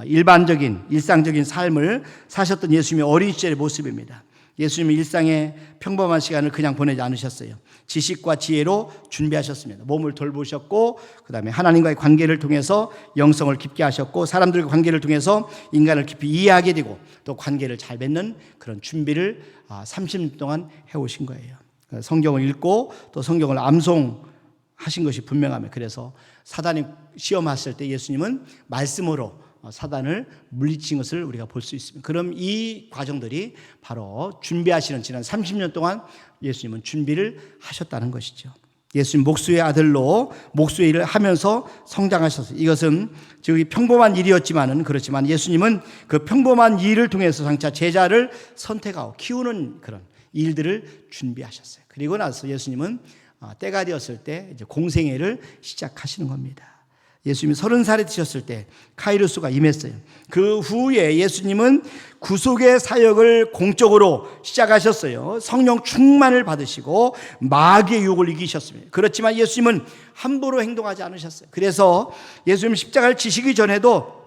일반적인 일상적인 삶을 사셨던 예수님의 어린 시절의 모습입니다. 예수님은 일상의 평범한 시간을 그냥 보내지 않으셨어요. 지식과 지혜로 준비하셨습니다. 몸을 돌보셨고 그 다음에 하나님과의 관계를 통해서 영성을 깊게 하셨고 사람들과 관계를 통해서 인간을 깊이 이해하게 되고 또 관계를 잘 맺는 그런 준비를 30년 동안 해오신 거예요. 성경을 읽고 또 성경을 암송하신 것이 분명하며 그래서 사단이 시험했을 때 예수님은 말씀으로 사단을 물리친 것을 우리가 볼 수 있습니다. 그럼 이 과정들이 바로 준비하시는 지난 30년 동안 예수님은 준비를 하셨다는 것이죠. 예수님 목수의 아들로 목수의 일을 하면서 성장하셨어요. 이것은 즉 평범한 일이었지만은 그렇지만 예수님은 그 평범한 일을 통해서 장차 제자를 선택하고 키우는 그런 일들을 준비하셨어요. 그리고 나서 예수님은 때가 되었을 때 이제 공생애를 시작하시는 겁니다. 예수님이 30살이 되셨을 때 카이로스가 임했어요. 그 후에 예수님은 구속의 사역을 공적으로 시작하셨어요. 성령 충만을 받으시고 마귀의 유혹을 이기셨습니다. 그렇지만 예수님은 함부로 행동하지 않으셨어요. 그래서 예수님 십자가를 지시기 전에도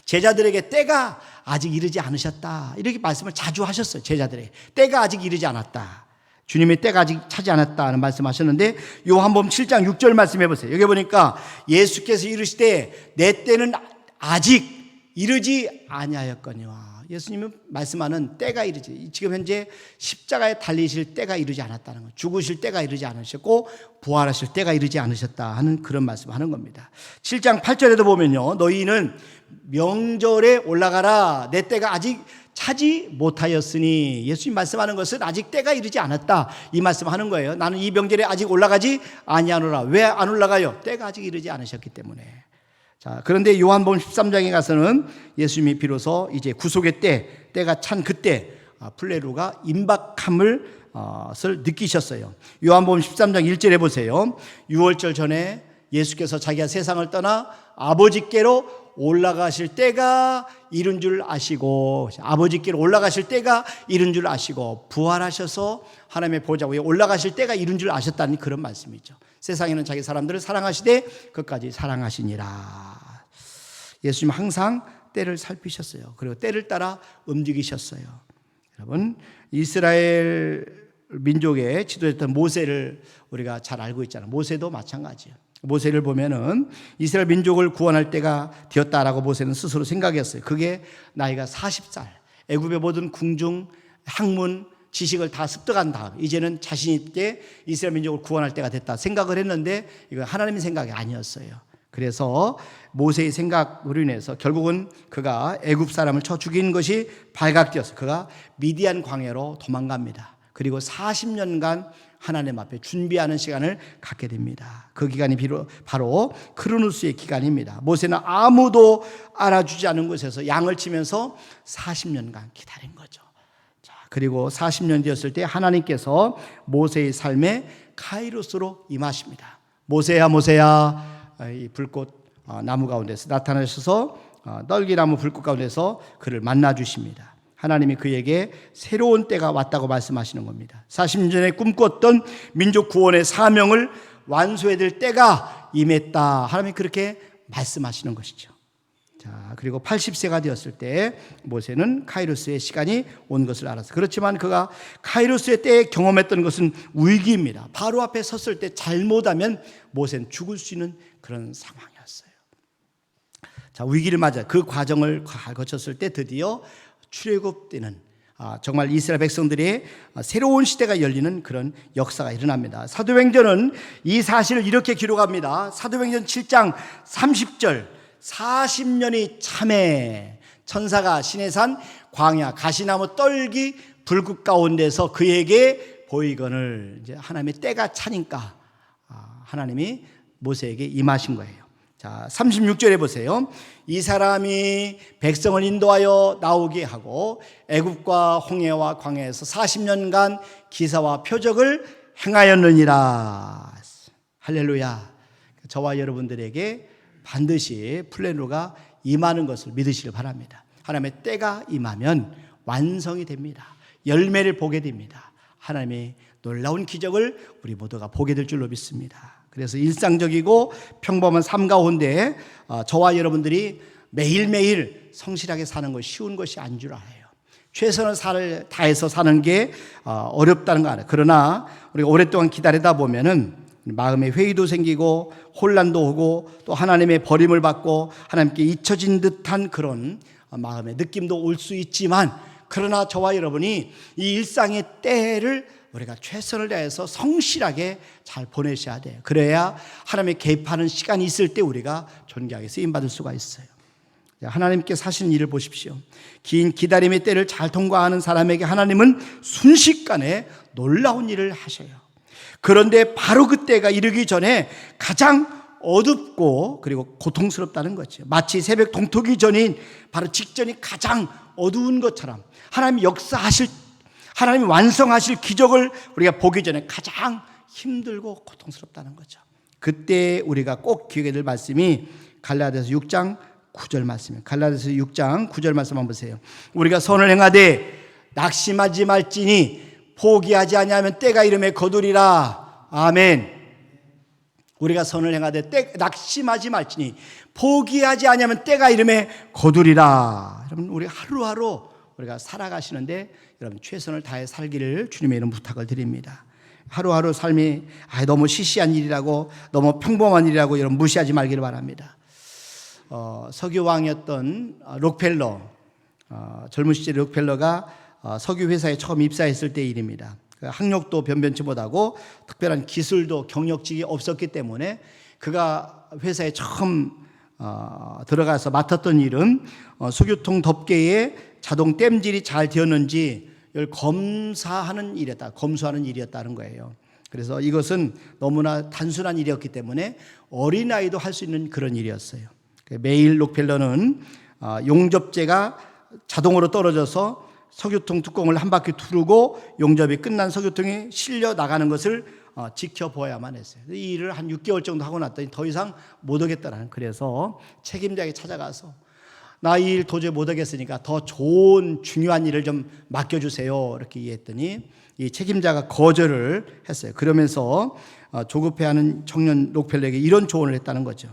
제자들에게 때가 아직 이르지 않으셨다, 이렇게 말씀을 자주 하셨어요. 제자들에게 때가 아직 이르지 않았다, 주님의 때가 아직 차지 않았다는 말씀하셨는데, 요한복음 7장 6절 말씀해 보세요. 여기 보니까 예수께서 이르시되 내 때는 아직 이르지 아니하였거니와. 예수님은 말씀하는 때가 이르지, 지금 현재 십자가에 달리실 때가 이르지 않았다는 것, 죽으실 때가 이르지 않으셨고 부활하실 때가 이르지 않으셨다 하는 그런 말씀하는 겁니다. 7장 8절에도 보면요, 너희는 명절에 올라가라, 내 때가 아직 차지 못하였으니. 예수님 말씀하는 것은 아직 때가 이르지 않았다, 이 말씀하는 거예요. 나는 이 명절에 아직 올라가지 아니하노라. 왜 안 올라가요? 때가 아직 이르지 않으셨기 때문에. 자, 그런데 요한복음 13장에 가서는 예수님이 비로소 이제 구속의 때가 찬 그때 플레루가 임박함을 느끼셨어요. 요한복음 13장 1절에 보세요. 유월절 전에 예수께서 자기가 세상을 떠나 아버지께로 올라가실 때가 이른 줄 아시고, 아버지께로 올라가실 때가 이른 줄 아시고 부활하셔서 하나님의 보좌 위에 올라가실 때가 이른 줄 아셨다는 그런 말씀이죠. 세상에는 자기 사람들을 사랑하시되 끝까지 사랑하시니라. 예수님 항상 때를 살피셨어요. 그리고 때를 따라 움직이셨어요. 여러분, 이스라엘 민족의 지도했던 모세를 우리가 잘 알고 있잖아요. 모세도 마찬가지예요. 모세를 보면은 이스라엘 민족을 구원할 때가 되었다라고 모세는 스스로 생각했어요. 그게 나이가 40살, 애굽의 모든 궁중, 학문, 지식을 다 습득한 다음 이제는 자신 있게 이스라엘 민족을 구원할 때가 됐다 생각을 했는데, 이건 하나님의 생각이 아니었어요. 그래서 모세의 생각으로 인해서 결국은 그가 애굽 사람을 쳐 죽인 것이 발각되어서 그가 미디안 광야로 도망갑니다. 그리고 40년간 하나님 앞에 준비하는 시간을 갖게 됩니다. 그 기간이 바로 크로노스의 기간입니다. 모세는 아무도 알아주지 않은 곳에서 양을 치면서 40년간 기다린 거죠. 자, 그리고 40년 되었을 때 하나님께서 모세의 삶에 카이로스로 임하십니다. 모세야 모세야, 이 불꽃 나무 가운데서 나타나셔서 떨기나무 불꽃 가운데서 그를 만나 주십니다. 하나님이 그에게 새로운 때가 왔다고 말씀하시는 겁니다. 40년 전에 꿈꿨던 민족 구원의 사명을 완수해야 될 때가 임했다, 하나님이 그렇게 말씀하시는 것이죠. 자, 그리고 80세가 되었을 때 모세는 카이로스의 시간이 온 것을 알았어요. 그렇지만 그가 카이로스의 때에 경험했던 것은 위기입니다. 바로 앞에 섰을 때 잘못하면 모세는 죽을 수 있는 그런 상황이었어요. 자, 위기를 맞아 그 과정을 거쳤을 때 드디어 출애굽되는, 정말 이스라엘 백성들의 새로운 시대가 열리는 그런 역사가 일어납니다. 사도행전은 이 사실을 이렇게 기록합니다. 사도행전 7장 30절, 40년이 참에 천사가 시내산 광야 가시나무 떨기 불꽃 가운데서 그에게 보이거늘. 이제 하나님의 때가 차니까 하나님이 모세에게 임하신 거예요. 자, 36절에 보세요. 이 사람이 백성을 인도하여 나오게 하고 애굽과 홍해와 광야에서 40년간 기사와 표적을 행하였느니라. 할렐루야. 저와 여러분들에게 반드시 플레루가 임하는 것을 믿으시길 바랍니다. 하나님의 때가 임하면 완성이 됩니다. 열매를 보게 됩니다. 하나님의 놀라운 기적을 우리 모두가 보게 될 줄로 믿습니다. 그래서 일상적이고 평범한 삶 가운데 저와 여러분들이 매일매일 성실하게 사는 것이 쉬운 것이 아닌 줄 알아요. 최선을 다해서 사는 게 어렵다는 거 알아요. 그러나 우리가 오랫동안 기다리다 보면은 마음에 회의도 생기고 혼란도 오고 또 하나님의 버림을 받고 하나님께 잊혀진 듯한 그런 마음의 느낌도 올 수 있지만, 그러나 저와 여러분이 이 일상의 때를 우리가 최선을 다해서 성실하게 잘 보내셔야 돼요. 그래야 하나님의 개입하는 시간이 있을 때 우리가 존귀하게 쓰임받을 수가 있어요. 하나님께 사신 일을 보십시오. 긴 기다림의 때를 잘 통과하는 사람에게 하나님은 순식간에 놀라운 일을 하셔요. 그런데 바로 그때가 이르기 전에 가장 어둡고 그리고 고통스럽다는 거죠. 마치 새벽 동토기 전인 바로 직전이 가장 어두운 것처럼 하나님이 하나님이 완성하실 기적을 우리가 보기 전에 가장 힘들고 고통스럽다는 거죠. 그때 우리가 꼭 기억해야 될 말씀이 갈라디아서 6장 9절 말씀이에요. 갈라디아서 6장 9절 말씀 한번 보세요. 우리가 선을 행하되 낙심하지 말지니 포기하지 아니하면 때가 이름에 거두리라. 아멘. 우리가 선을 행하되 낙심하지 말지니 포기하지 아니하면 때가 이름에 거두리라. 여러분, 우리 하루하루 우리가 살아가시는데 여러분 최선을 다해 살기를 주님의 이름 부탁을 드립니다. 하루하루 삶이 너무 시시한 일이라고, 너무 평범한 일이라고 여러분 무시하지 말기를 바랍니다. 석유왕이었던 록펠러, 젊은 시절에 록펠러가 석유 회사에 처음 입사했을 때 일입니다. 학력도 변변치 못하고 특별한 기술도 경력직이 없었기 때문에 그가 회사에 처음 들어가서 맡았던 일은 석유통 덮개에 자동 땜질이 잘 되었는지 이걸 검수하는 일이었다는 거예요. 그래서 이것은 너무나 단순한 일이었기 때문에 어린아이도 할 수 있는 그런 일이었어요. 매일 록펠러는 용접재가 자동으로 떨어져서 석유통 뚜껑을 한 바퀴 두르고 용접이 끝난 석유통이 실려 나가는 것을 지켜보아야만 했어요. 이 일을 한 6개월 정도 하고 났더니 더 이상 못 하겠다라는, 그래서 책임자에게 찾아가서 나 이 일 도저히 못 하겠으니까 더 좋은 중요한 일을 좀 맡겨주세요 이렇게 얘기했더니 이 책임자가 거절을 했어요. 그러면서 조급해하는 청년 록펠러에게 이런 조언을 했다는 거죠.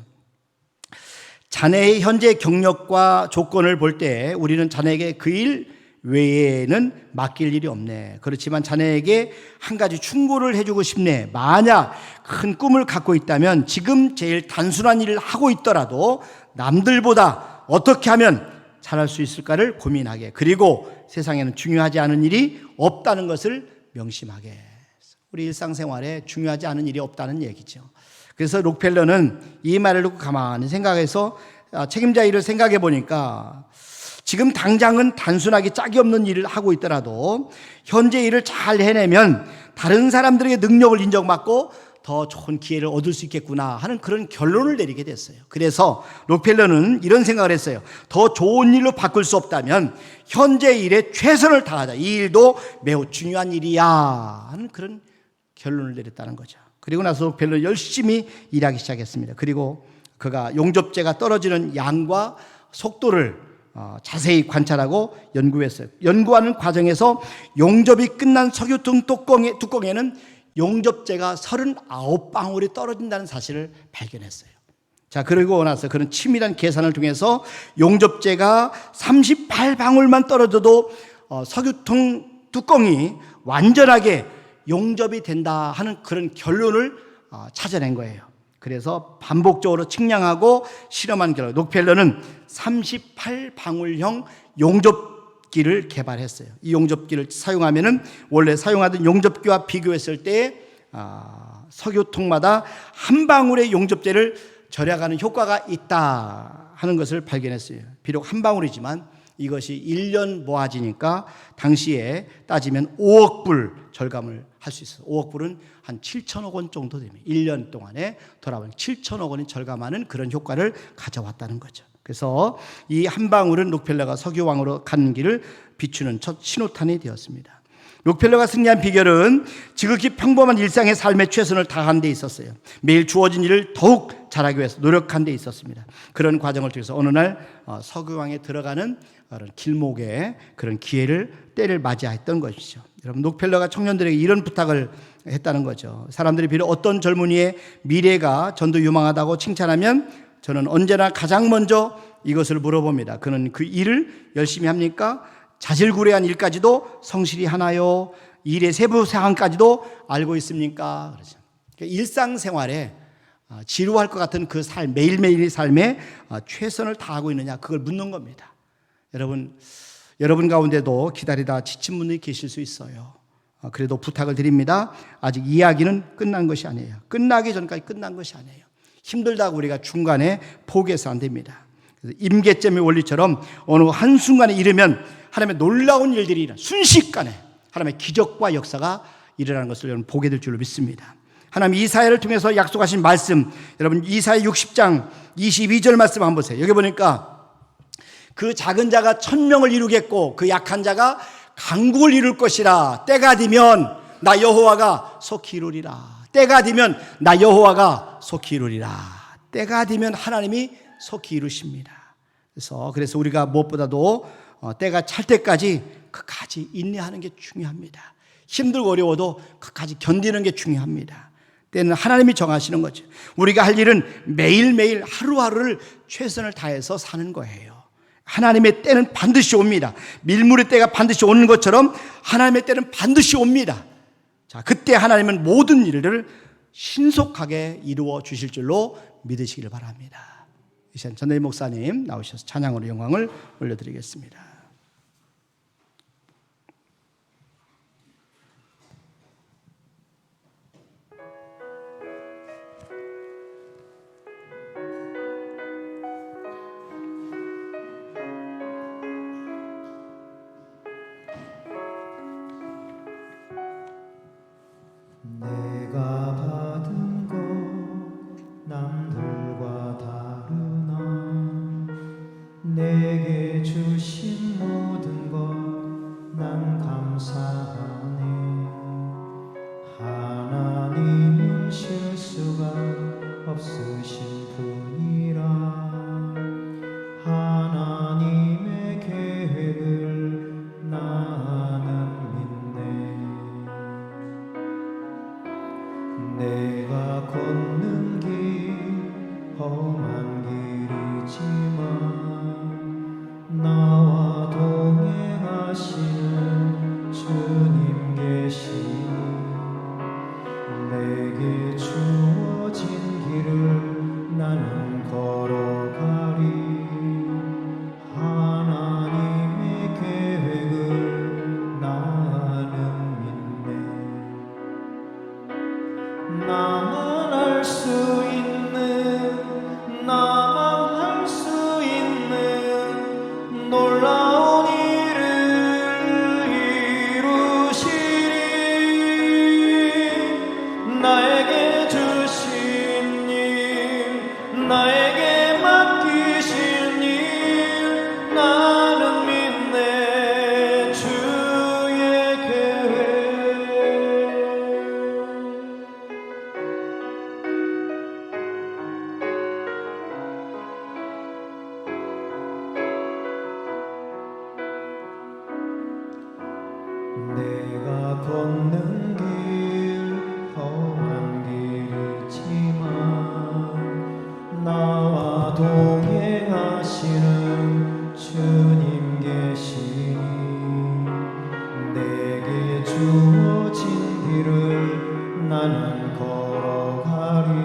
자네의 현재 경력과 조건을 볼 때 우리는 자네에게 그 일 외에는 맡길 일이 없네. 그렇지만 자네에게 한 가지 충고를 해주고 싶네. 만약 큰 꿈을 갖고 있다면 지금 제일 단순한 일을 하고 있더라도 남들보다 어떻게 하면 잘할 수 있을까를 고민하게, 그리고 세상에는 중요하지 않은 일이 없다는 것을 명심하게. 우리 일상생활에 중요하지 않은 일이 없다는 얘기죠. 그래서 록펠러는 이 말을 듣고 가만히 생각해서 책임자 일을 생각해 보니까 지금 당장은 단순하게 짝이 없는 일을 하고 있더라도 현재 일을 잘 해내면 다른 사람들에게 능력을 인정받고 더 좋은 기회를 얻을 수 있겠구나 하는 그런 결론을 내리게 됐어요. 그래서 록펠러는 이런 생각을 했어요. 더 좋은 일로 바꿀 수 없다면 현재 일에 최선을 다하자. 이 일도 매우 중요한 일이야 하는 그런 결론을 내렸다는 거죠. 그리고 나서 록펠러는 열심히 일하기 시작했습니다. 그리고 그가 용접재가 떨어지는 양과 속도를 자세히 관찰하고 연구했어요. 연구하는 과정에서 용접이 끝난 석유통 뚜껑에는 용접재가 39방울이 떨어진다는 사실을 발견했어요. 자, 그리고 나서 그런 치밀한 계산을 통해서 용접재가 38방울만 떨어져도 석유통 뚜껑이 완전하게 용접이 된다 하는 그런 결론을 찾아낸 거예요. 그래서 반복적으로 측량하고 실험한 결과 록펠러는 38방울형 용접기를 개발했어요. 이 용접기를 사용하면은 원래 사용하던 용접기와 비교했을 때 석유통마다 한 방울의 용접재를 절약하는 효과가 있다 하는 것을 발견했어요. 비록 한 방울이지만 이것이 1년 모아지니까 당시에 따지면 5억 불 절감을 할 수 있어요. 5억 불은 한 7천억 원 정도 됩니다. 1년 동안에 돌아보면 7천억 원이 절감하는 그런 효과를 가져왔다는 거죠. 그래서 이 한 방울은 록펠러가 석유왕으로 가는 길을 비추는 첫 신호탄이 되었습니다. 록펠러가 승리한 비결은 지극히 평범한 일상의 삶에 최선을 다한 데 있었어요. 매일 주어진 일을 더욱 잘하기 위해서 노력한 데 있었습니다. 그런 과정을 통해서 어느 날 석유왕에 들어가는 그런 길목에 그런 때를 맞이했던 것이죠. 여러분, 록펠러가 청년들에게 이런 부탁을 했다는 거죠. 사람들이 비록 어떤 젊은이의 미래가 전도 유망하다고 칭찬하면 저는 언제나 가장 먼저 이것을 물어봅니다. 그는 그 일을 열심히 합니까? 자질구레한 일까지도 성실히 하나요? 일의 세부 사항까지도 알고 있습니까? 그렇죠. 일상생활에 지루할 것 같은 그 삶, 매일매일의 삶에 최선을 다하고 있느냐, 그걸 묻는 겁니다. 여러분 가운데도 기다리다 지친 분들이 계실 수 있어요. 그래도 부탁을 드립니다. 아직 이야기는 끝난 것이 아니에요. 끝나기 전까지 끝난 것이 아니에요. 힘들다고 우리가 중간에 포기해서 안 됩니다. 임계점의 원리처럼 어느 한순간에 이르면 하나님의 놀라운 일들이 일어나, 순식간에 하나님의 기적과 역사가 일어나는 것을 여러분 보게 될 줄로 믿습니다. 하나님 이사야를 통해서 약속하신 말씀, 여러분 이사야 60장 22절 말씀 한번 보세요. 여기 보니까 그 작은 자가 1000명을 이루겠고 그 약한 자가 강국을 이룰 것이라. 때가 되면 나 여호와가 속히 이루리라. 때가 되면 나 여호와가 속히 이루리라. 때가 되면 하나님이 속히 이루십니다. 그래서 우리가 무엇보다도 때가 찰 때까지 끝까지 인내하는 게 중요합니다. 힘들고 어려워도 끝까지 견디는 게 중요합니다. 때는 하나님이 정하시는 거죠. 우리가 할 일은 매일매일 하루하루를 최선을 다해서 사는 거예요. 하나님의 때는 반드시 옵니다. 밀물의 때가 반드시 오는 것처럼 하나님의 때는 반드시 옵니다. 자, 그때 하나님은 모든 일을 신속하게 이루어 주실 줄로 믿으시기를 바랍니다. 이 시간 전대희 목사님 나오셔서 찬양으로 영광을 올려드리겠습니다. 내가 받은 것 남들과 다르나 내게 주신 모든 것 난 감사하네. 하나님은 실수가 없으신 분이라 하나님의 계획을 나는 믿네. 내가 걷는 길 험한 길이지만 나와 동행하시는 주님 계시니 내게 주어진 길을 나는 걸어가리. 하나님의 계획을 나는 믿네. 나만 알 수 있는 나만 할 수 있는 놀라운 일을 이루시리. 나에게 주신 일 나에게 맡기신 일 나는 믿네. 주의 계획. 내가 걷는 길 험한 길이지만 나와 동행하시는 주님 계시니 내게 주어진 길을 나는 걸어가리.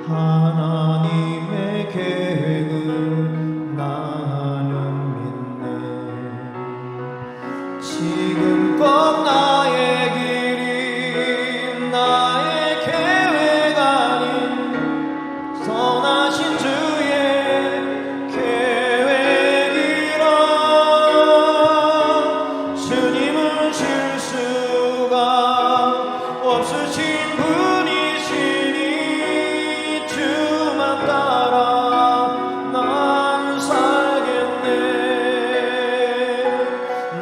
하나님의 계획을 나는 믿네. 지금껏 나의 길이 나의 계획 아닌 선하신 주의 계획이라. 주님은 실수가 없으신 분이시니 주만 따라 난 살겠네.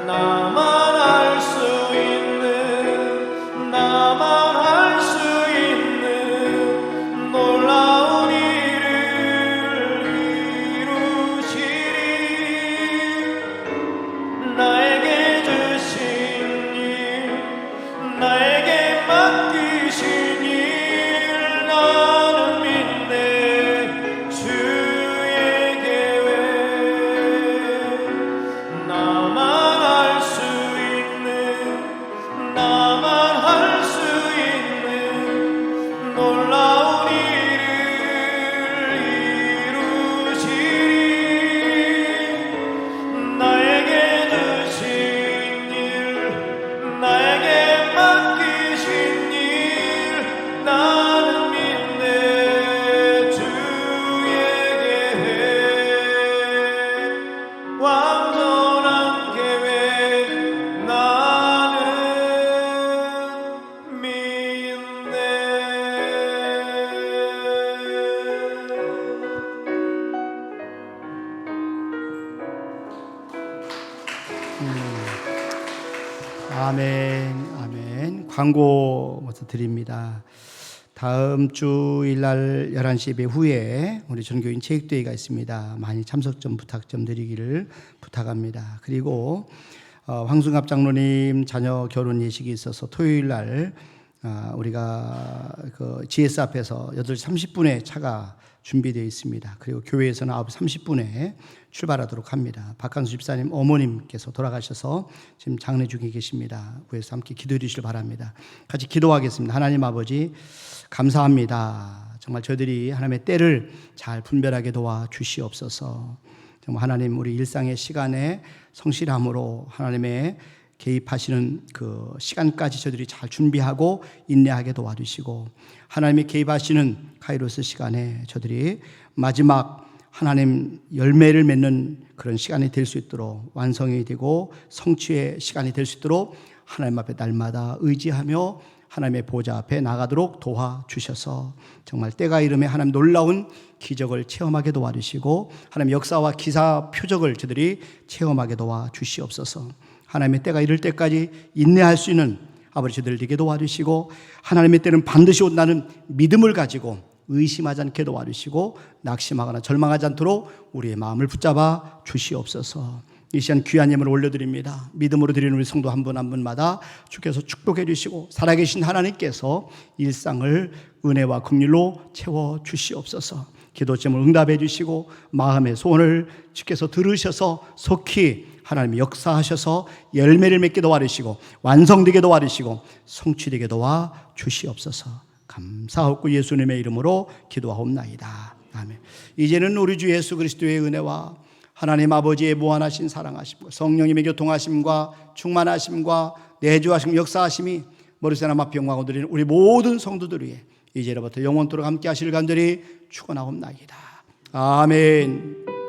나만 알 수 있는 나만 할 수 있는 놀라운 일을 이루시리. 나에게 주신 일 나에게 맡기신 일 나는 믿네. 주의 계획. 나만 알 수 있는 나만 할 수 있는 놀라운 일을 이루시리. 나에게 주신 일 나에게 맡기신 일 나는 믿네. 주의 계획 완전한 계획 나는 믿네. 아멘, 아멘. 광고 먼저 드립니다. 다음 주일 날 11시 예배 후에 우리 전교인 체육대회가 있습니다. 많이 참석 좀 부탁 좀 드리기를 부탁합니다. 그리고 황승갑 장로님 자녀 결혼 예식이 있어서 토요일 날 우리가 그 GS 앞에서 8시 30분에 차가 준비되어 있습니다. 그리고 교회에서는 9시 30분에 출발하도록 합니다. 박한수 집사님 어머님께서 돌아가셔서 지금 장례 중에 계십니다. 그래서 함께 기도해 주시길 바랍니다. 같이 기도하겠습니다. 하나님 아버지 감사합니다. 정말 저희들이 하나님의 때를 잘 분별하게 도와 주시옵소서. 정말 하나님 우리 일상의 시간에 성실함으로 하나님의 개입하시는 그 시간까지 저희들이 잘 준비하고 인내하게 도와주시고, 하나님이 개입하시는 카이로스 시간에 저희들이 마지막 하나님 열매를 맺는 그런 시간이 될 수 있도록, 완성이 되고 성취의 시간이 될 수 있도록 하나님 앞에 날마다 의지하며 하나님의 보좌 앞에 나가도록 도와주셔서 정말 때가 이름에 하나님 놀라운 기적을 체험하게 도와주시고, 하나님 역사와 기사 표적을 저희들이 체험하게 도와주시옵소서. 하나님의 때가 이를 때까지 인내할 수 있는 아버지 저희들 되게 도와주시고, 하나님의 때는 반드시 온다는 믿음을 가지고 의심하지 않게 도와주시고, 낙심하거나 절망하지 않도록 우리의 마음을 붙잡아 주시옵소서. 이 시간 귀한 예물을 올려드립니다. 믿음으로 드리는 우리 성도 한 분 한 분마다 주께서 축복해 주시고, 살아계신 하나님께서 일상을 은혜와 긍휼로 채워 주시옵소서. 기도 제목을 응답해 주시고, 마음의 소원을 주께서 들으셔서 속히 하나님이 역사하셔서 열매를 맺게 도와주시고, 완성되게 도와주시고, 성취되게 도와주시옵소서. 감사하고 예수님의 이름으로 기도하옵나이다. 아멘. 이제는 우리 주 예수 그리스도의 은혜와 하나님 아버지의 무한하신 사랑하심과 성령님의 교통하심과 충만하심과 내주하심 역사하심이 머리새나 마피 영광을 드리는 우리 모든 성도들 위해 이제로부터 영원토록 함께 하시길 간절히 축원하옵나이다. 아멘.